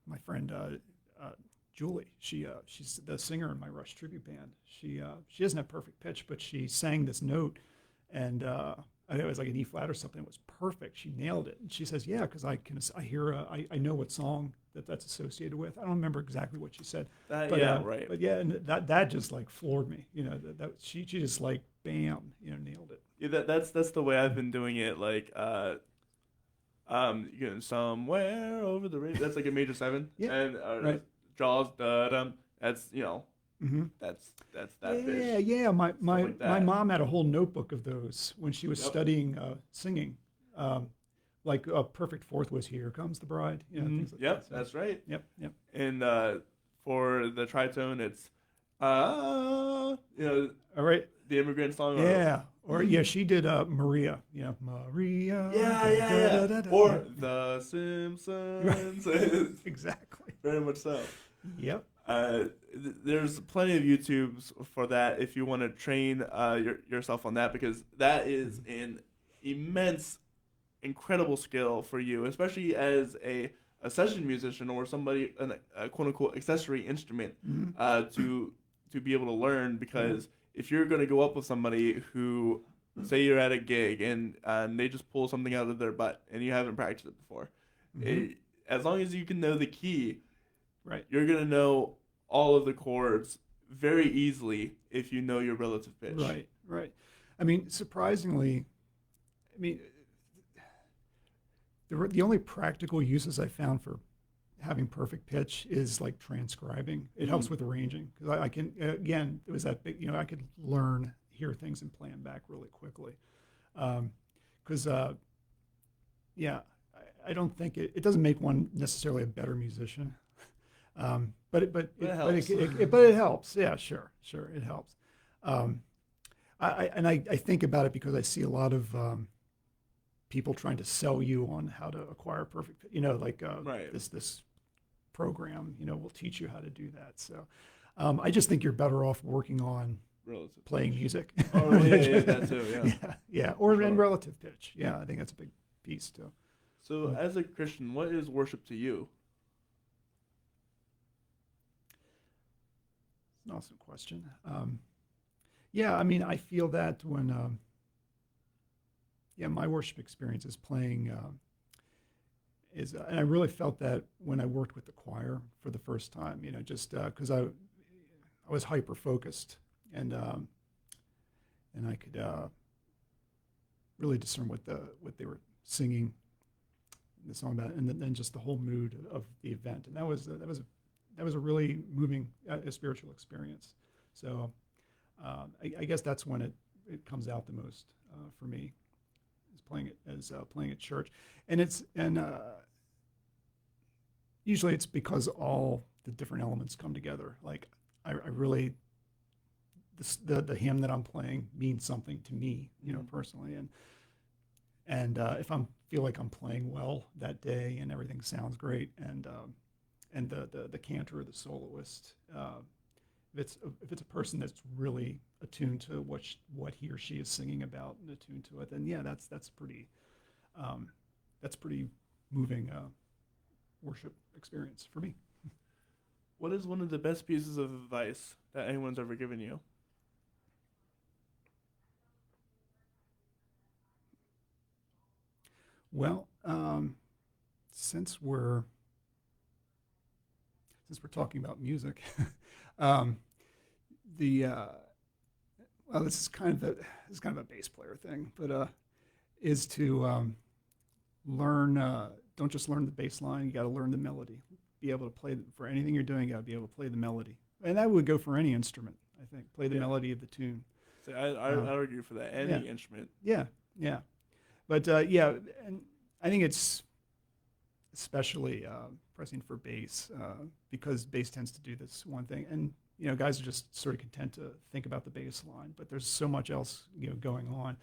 My friend Julie, she's the singer in my Rush tribute band. She doesn't have perfect pitch, but she sang this note, and I know it was like an E flat or something. It was perfect. She nailed it. And she says, "Yeah, because I know what song that's associated with." I don't remember exactly what she said. Right. But yeah, and that just like floored me. That she just like bam, nailed it. Yeah, that's the way I've been doing it. Like, somewhere over the radio. That's like a major 7. Yeah, And right. Jaws, da-dum. That's that's that pitch. Yeah. My like that. mom had a whole notebook of those when she was studying singing. Like a perfect fourth was "Here Comes the Bride." Things like Yep, that. So, that's right. Yep. And for the tritone, it's All right. the immigrant song. Yeah. Or she did Maria. Maria. Yeah. Or The Simpsons. Exactly. Very much so. Yep. There's plenty of YouTubes for that if you want to train yourself on that, because that is an immense, incredible skill for you, especially as a session musician or somebody, a quote unquote accessory instrument, to be able to learn. Because if you're going to go up with somebody who, say you're at a gig and they just pull something out of their butt and you haven't practiced it before, as long as you can know the key, Right. you're going to know all of the chords very easily if you know your relative pitch. Right. I mean, surprisingly, the only practical uses I found for having perfect pitch is like transcribing. It helps with arranging, because I can, again, it was that big, I could hear things and play them back really quickly. Because, I don't think it doesn't make one necessarily a better musician. But it helps. Yeah, sure, it helps. I think about it because I see a lot of people trying to sell you on how to acquire perfect, Right. this program, will teach you how to do that. So I just think you're better off working on Relative playing pitch. music. Oh, yeah, that too, yeah. Or Sure. in relative pitch. Yeah, I think that's a big piece too. So, as a Christian, what is worship to you? It's an awesome question. I feel that when, my worship experience is playing, and I really felt that when I worked with the choir for the first time, just because I was hyper focused and I could really discern what they were singing the song about, and then just the whole mood of the event, and that was a really moving spiritual experience. So I guess that's when it comes out the most for me, is playing at church, and usually it's because all the different elements come together. Like I really, the hymn that I'm playing means something to me, personally, and if I feel like I'm playing well that day and everything sounds great, and the cantor or the soloist, if it's a person that's really attuned to what he or she is singing about and attuned to it, then that's pretty moving worship experience for me. What is one of the best pieces of advice that anyone's ever given you? Well, since we're talking about music, um, the well, this is kind of a bass player thing, but is to learn. Don't just learn the bass line. You got to learn the melody. Be able to play for anything you're doing. You got to be able to play the melody, and that would go for any instrument. I think play the melody of the tune. So I argue for that. Any instrument. Yeah, yeah, but and I think it's especially pressing for bass because bass tends to do this one thing, and guys are just sort of content to think about the bass line, but there's so much else going on,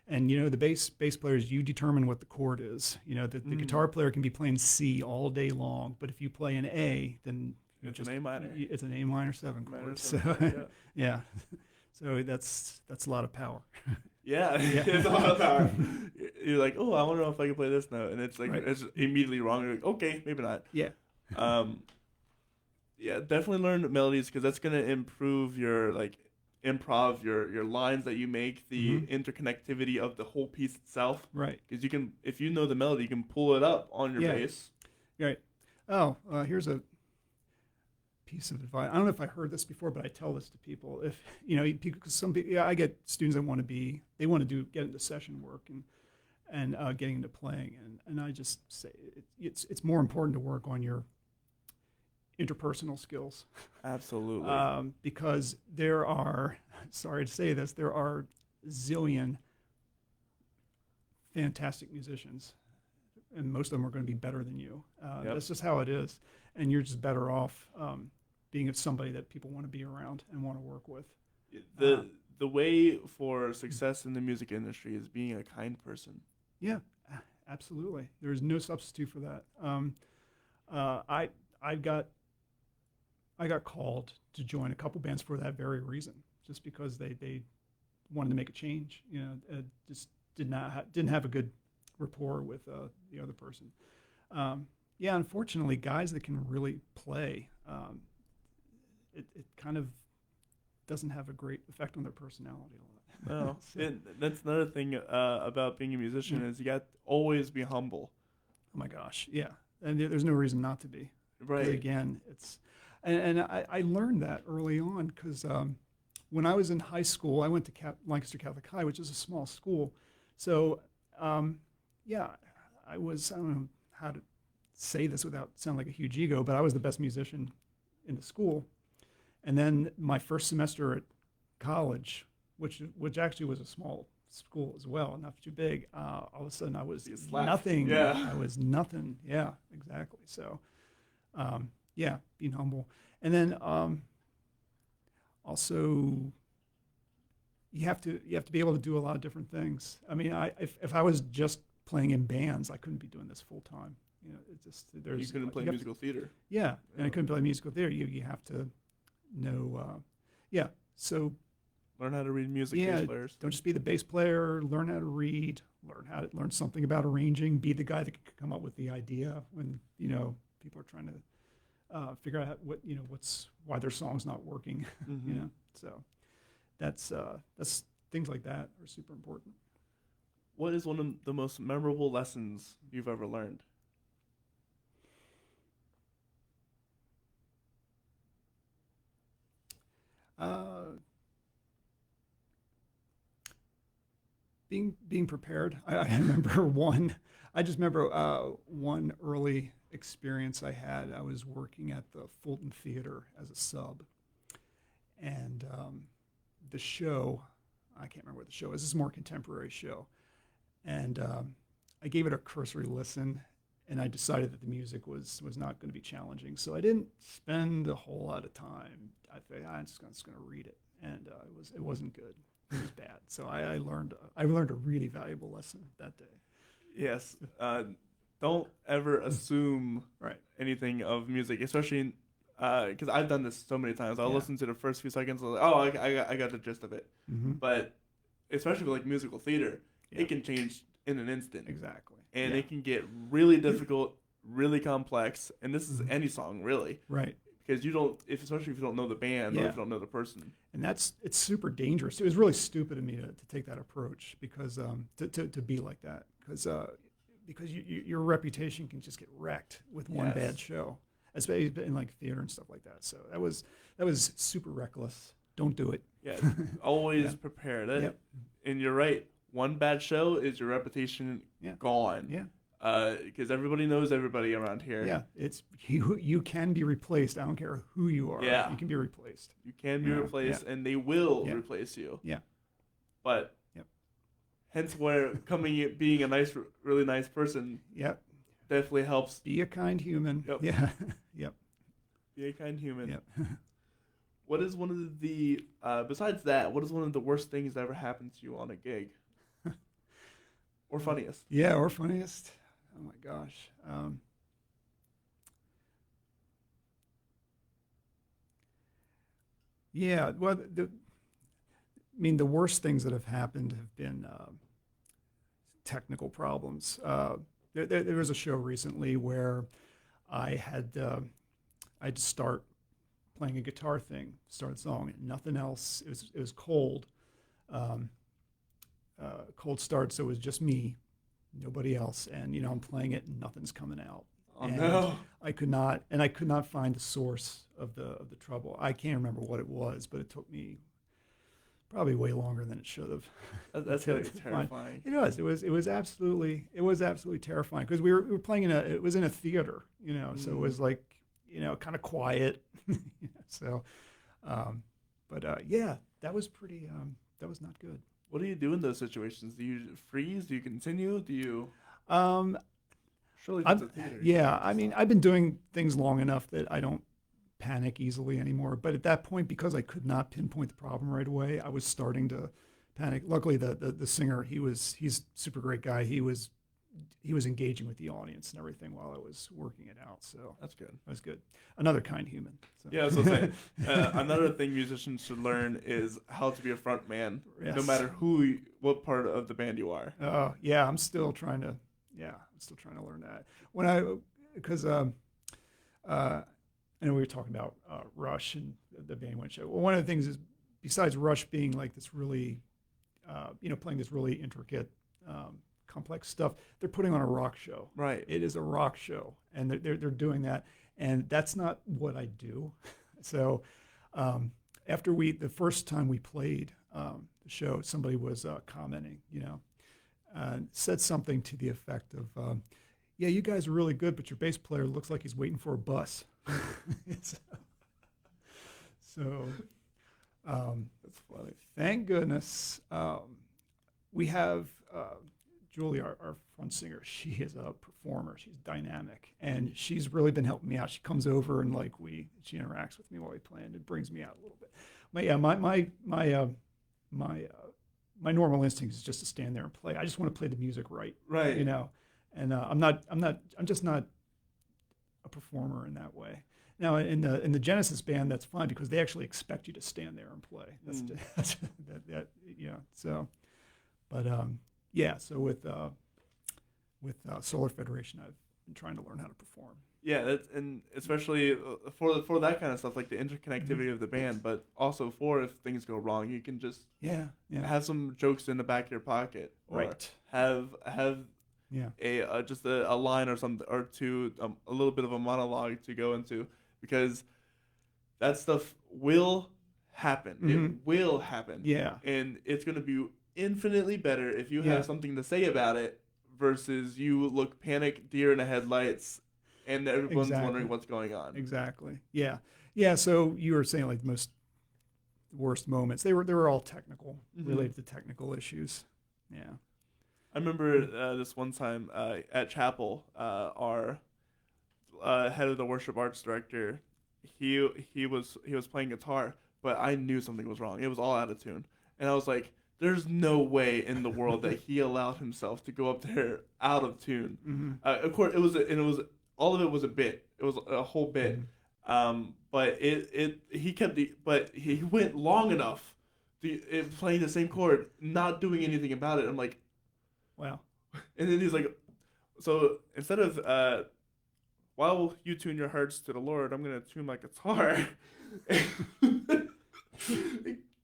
and the bass players, you determine what the chord is. The guitar player can be playing C all day long, but if you play an A, then It's an A minor. It's an A minor 7 chord. So yeah. So that's a lot of power. Yeah, it's a lot of power. You're like, oh, I wonder if I can play this note, and it's like it's immediately wrong. You're like, okay, maybe not. Yeah. Yeah, definitely learn melodies because that's gonna improve your improv, your lines that you make, the interconnectivity of the whole piece itself. Right. Because you can, if you know the melody, you can pull it up on your bass. Right. Oh, here's a piece of advice. I don't know if I heard this before, but I tell this to people. If because some people, I get students that want to get into session work and getting into playing, and I just say it's more important to work on your interpersonal skills. Absolutely. Because there are, sorry to say this, there are zillion fantastic musicians, and most of them are going to be better than you. That's just how it is, and you're just better off being somebody that people want to be around and want to work with. The way for success in the music industry is being a kind person. Yeah, absolutely. There's no substitute for that. I got called to join a couple bands for that very reason, just because they wanted to make a change. Just didn't have a good rapport with the other person. Unfortunately, guys that can really play, it kind of doesn't have a great effect on their personality a lot. No, that's another thing about being a musician is you got to always be humble. Oh my gosh, yeah, and there's no reason not to be. Right. Again, it's and I learned that early on because when I was in high school, I went to Lancaster Catholic High, which is a small school. So I don't know how to say this without sounding like a huge ego, but I was the best musician in the school. And then my first semester at college, which actually was a small school as well, not too big, all of a sudden I was nothing. Yeah. I was nothing. Yeah, exactly. So, being humble. And then also you have to be able to do a lot of different things. I mean, if I was just playing in bands, I couldn't be doing this full time. You couldn't play musical theater. Yeah, and I couldn't play musical theater. You have to know. So learn how to read music. Bass players. Don't just be the bass player. Learn how to read. Learn something about arranging. Be the guy that can come up with the idea when people are trying to figure out why their song's not working. Mm-hmm. So that's things like that are super important. What is one of the most memorable lessons you've ever learned? Being prepared. I remember one. I just remember one early experience I had. I was working at the Fulton Theater as a sub, and the show. I can't remember what the show is. This is a more contemporary show, and I gave it a cursory listen, and I decided that the music was not going to be challenging. So I didn't spend a whole lot of time. I think I'm just going to read it, and it wasn't good. It was bad. So I learned a really valuable lesson that day. Yes. Don't ever assume anything of music, especially because I've done this so many times. I'll listen to the first few seconds. Like, oh, I got the gist of it. Mm-hmm. But especially with musical theater, it can change in an instant. Exactly. And it can get really difficult, really complex. And this is any song, really. Right. because you don't, especially if you don't know the band or Yeah. if you don't know the person. And it's super dangerous. It was really stupid of me to take that approach because to be like that because your reputation can just get wrecked with one Yes. bad show, especially in like theater and stuff like that. So that was super reckless. Don't do it. Yeah, always Yeah. prepare that. Yep. And you're right. One bad show is your reputation Yeah. gone. Yeah. Because everybody knows everybody around here. Yeah, it's you can be replaced. I don't care who you are. Yeah. You can be replaced. You can be Yeah, replaced, and they will Yeah. replace you. Yeah. But Yep. hence where being a nice, really nice person Yep. definitely helps. Be a kind human. Yep. Yeah. Yep. Be a kind human. Yep. What is one of the besides that? What is one of the worst things that ever happened to you on a gig? Or funniest? Yeah, or funniest. Oh my gosh. Yeah, well, the worst things that have happened have been technical problems. There was a show recently where I had to start playing a guitar thing, start a song, and nothing else. It was cold, cold start, so it was just me, nobody else, and I'm playing it and nothing's coming out. Oh And no! I could not find the source of the trouble. I can't remember what it was, but it took me probably way longer than it should have. That's gonna be to find- terrifying. It was absolutely terrifying because we were playing it was in a theater, so it was like kind of quiet. So, yeah, that was pretty that was not good. What do you do in those situations? Do you freeze? Do you continue? Do you? Surely, if it's a theater. Yeah, I mean, I've been doing things long enough that I don't panic easily anymore. But at that point, because I could not pinpoint the problem right away, I was starting to panic. Luckily, the singer, he's a super great guy. He was engaging with the audience and everything while I was working it out. So That's good. that was good. Another kind human. So. Yeah, that's what I'm saying. Another thing musicians should learn is how to be a front man, no Yes. matter what part of the band you are. Yeah, I'm still trying to learn that. Because I know we were talking about Rush and the Van Went show. Well, one of the things is, besides Rush being like this really, playing this really intricate, complex stuff, they're putting on a rock show. Right. It is a rock show, and they're doing that, and that's not what I do. So after the first time we played the show, somebody was commenting, said something to the effect of, yeah, you guys are really good, but your bass player looks like he's waiting for a bus. So That's funny. thank goodness we have Julie, our front singer. She is a performer. She's dynamic, and she's really been helping me out. She comes over and she interacts with me while we play, and it brings me out a little bit. My normal instinct is just to stand there and play. I just want to play the music right. Right. And I'm just not a performer in that way. Now in the Genesis band, that's fine because they actually expect you to stand there and play. That's So, but yeah. So with Solar Federation, I've been trying to learn how to perform. Yeah, and especially for that kind of stuff, like the interconnectivity of the band, but also for if things go wrong, you can just Yeah. have some jokes in the back of your pocket, or Right. have Yeah. just a line or something or two, a little bit of a monologue to go into, because that stuff will happen. It Mhm. will happen. Yeah. And it's going to be infinitely better if you Yeah. have something to say about it versus you look panic, deer in the headlights, and everyone's Exactly. wondering what's going on. Exactly. Yeah. Yeah. So you were saying like the worst moments. They were all technical, Mhm. related to technical issues. Yeah. I remember this one time at chapel, our head of the worship arts director, he was playing guitar, but I knew something was wrong. It was all out of tune, and I was like, "There's no way in the world that he allowed himself to go up there out of tune." Mm-hmm. Of course, it was all of it was a bit. It was a whole bit, but he went long enough, playing the same chord, not doing anything about it. I'm like. Wow. And then he's like, so instead of while you tune your hearts to the Lord, I'm gonna tune my guitar. It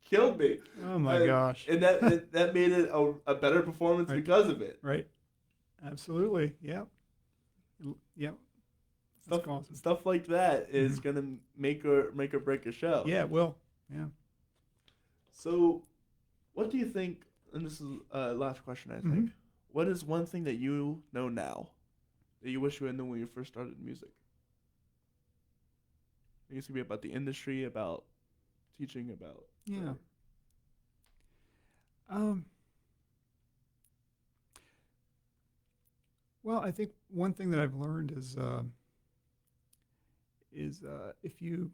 killed me. Oh my gosh. And that made it a better performance Right. because of it. Right. Absolutely. Yeah. Yeah. That's Stuff, awesome. stuff like that is gonna make or break a show. Yeah, it will. Yeah. So, what do you think? And this is last question, I think. What is one thing that you know now that you wish you had known when you first started music? I guess it could be about the industry, about teaching, about Yeah. Well, I think one thing that I've learned is if you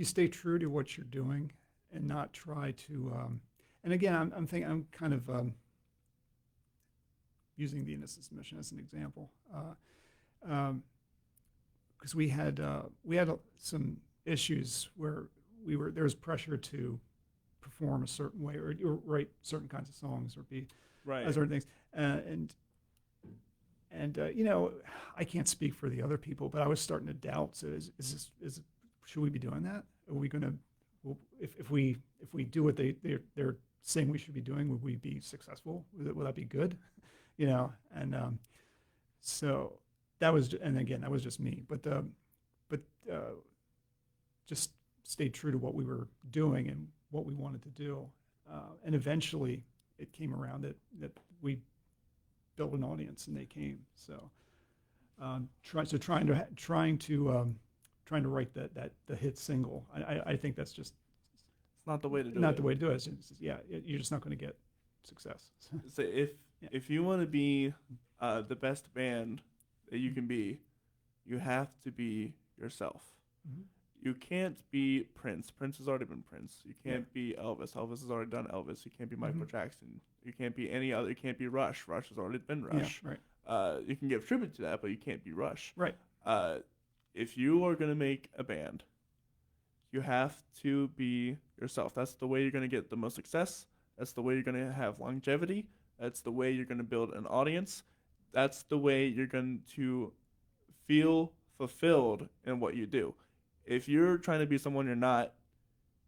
stay true to what you're doing and not try to and again I'm kind of using the Innocence Mission as an example because we had some issues where there was pressure to perform a certain way or write certain kinds of songs or be right. certain things and I can't speak for the other people, but I was starting to doubt. So should we be doing that? Are we going to if we do what they're saying we should be doing, would we be successful? Would that be good? And so that was, and again, that was just me, but just stayed true to what we were doing and what we wanted to do. And eventually it came around that we built an audience and they came. So, trying to write the hit single. I think that's just It's not the way to do it. not the way to do it. You're just not going to get success. So if you want to be the best band that you can be, you have to be yourself. Mhm. You can't be Prince. Prince has already been Prince. You can't be Elvis. Elvis has already done Elvis. You can't be Michael Jackson. You can't be any other. You can't be Rush. Rush has already been Rush. Yeah, right. You can give tribute to that, but you can't be Rush. Right. If you are going to make a band, you have to be yourself. That's the way you're going to get the most success. That's the way you're going to have longevity. That's the way you're going to build an audience. That's the way you're going to feel fulfilled in what you do. If you're trying to be someone you're not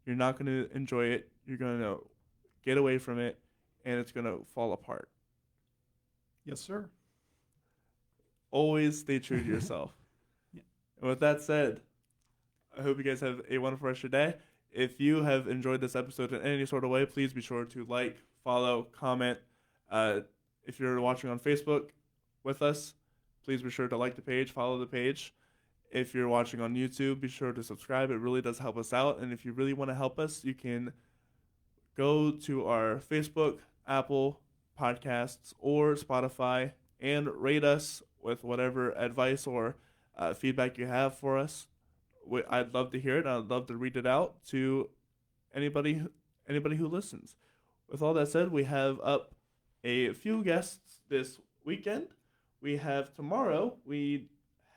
going to enjoy it. You're going to get away from it, and it's going to fall apart. Yes, sir. Always stay true to yourself. Yeah. And with that said, I hope you guys have a wonderful rest of your day. If you have enjoyed this episode in any sort of way, please be sure to like, follow, comment. If you're watching on Facebook with us, please be sure to like the page, follow the page. If you're watching on YouTube, be sure to subscribe. It really does help us out. And if you really want to help us, you can go to our Facebook, Apple Podcasts, or Spotify and rate us with whatever advice or feedback you have for us. I'd love to hear it. I'd love to read it out to anybody who listens. With all that said, we have up a few guests this weekend. We have tomorrow. We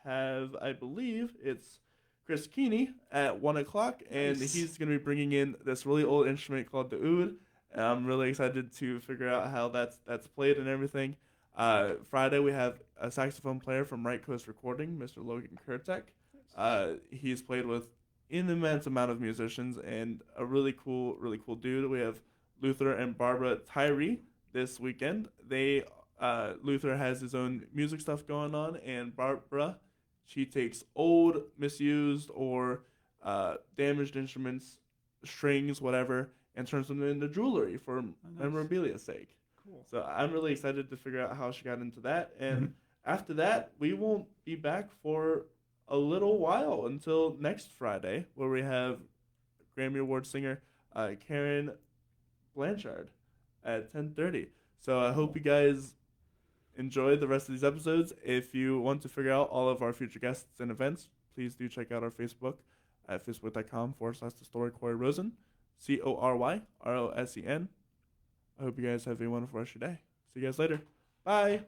have, I believe, it's Chris Keeney at 1 o'clock, and Nice. he's going to be bringing in this really old instrument called the oud. And I'm really excited to figure out how that's played and everything. Friday, we have a saxophone player from Right Coast Recording, Mr. Logan Kurtek. He's played with an immense amount of musicians and a really cool dude. We have Luther and Barbara Tyree this weekend. Luther has his own music stuff going on, and Barbara, she takes old, misused, or damaged instruments, strings, whatever, and turns them into jewelry for memorabilia's sake. Cool. So I'm really excited to figure out how she got into that. And after that, we won't be back for a little while until next Friday, where we have Grammy Award singer Karen Blanchard at 10:30. So I hope you guys enjoy the rest of these episodes. If you want to figure out all of our future guests and events, please do check out our Facebook at facebook.com/thestorycoreyrosen, CORYROSEN. I hope you guys have a wonderful rest of your day. See you guys later. Bye.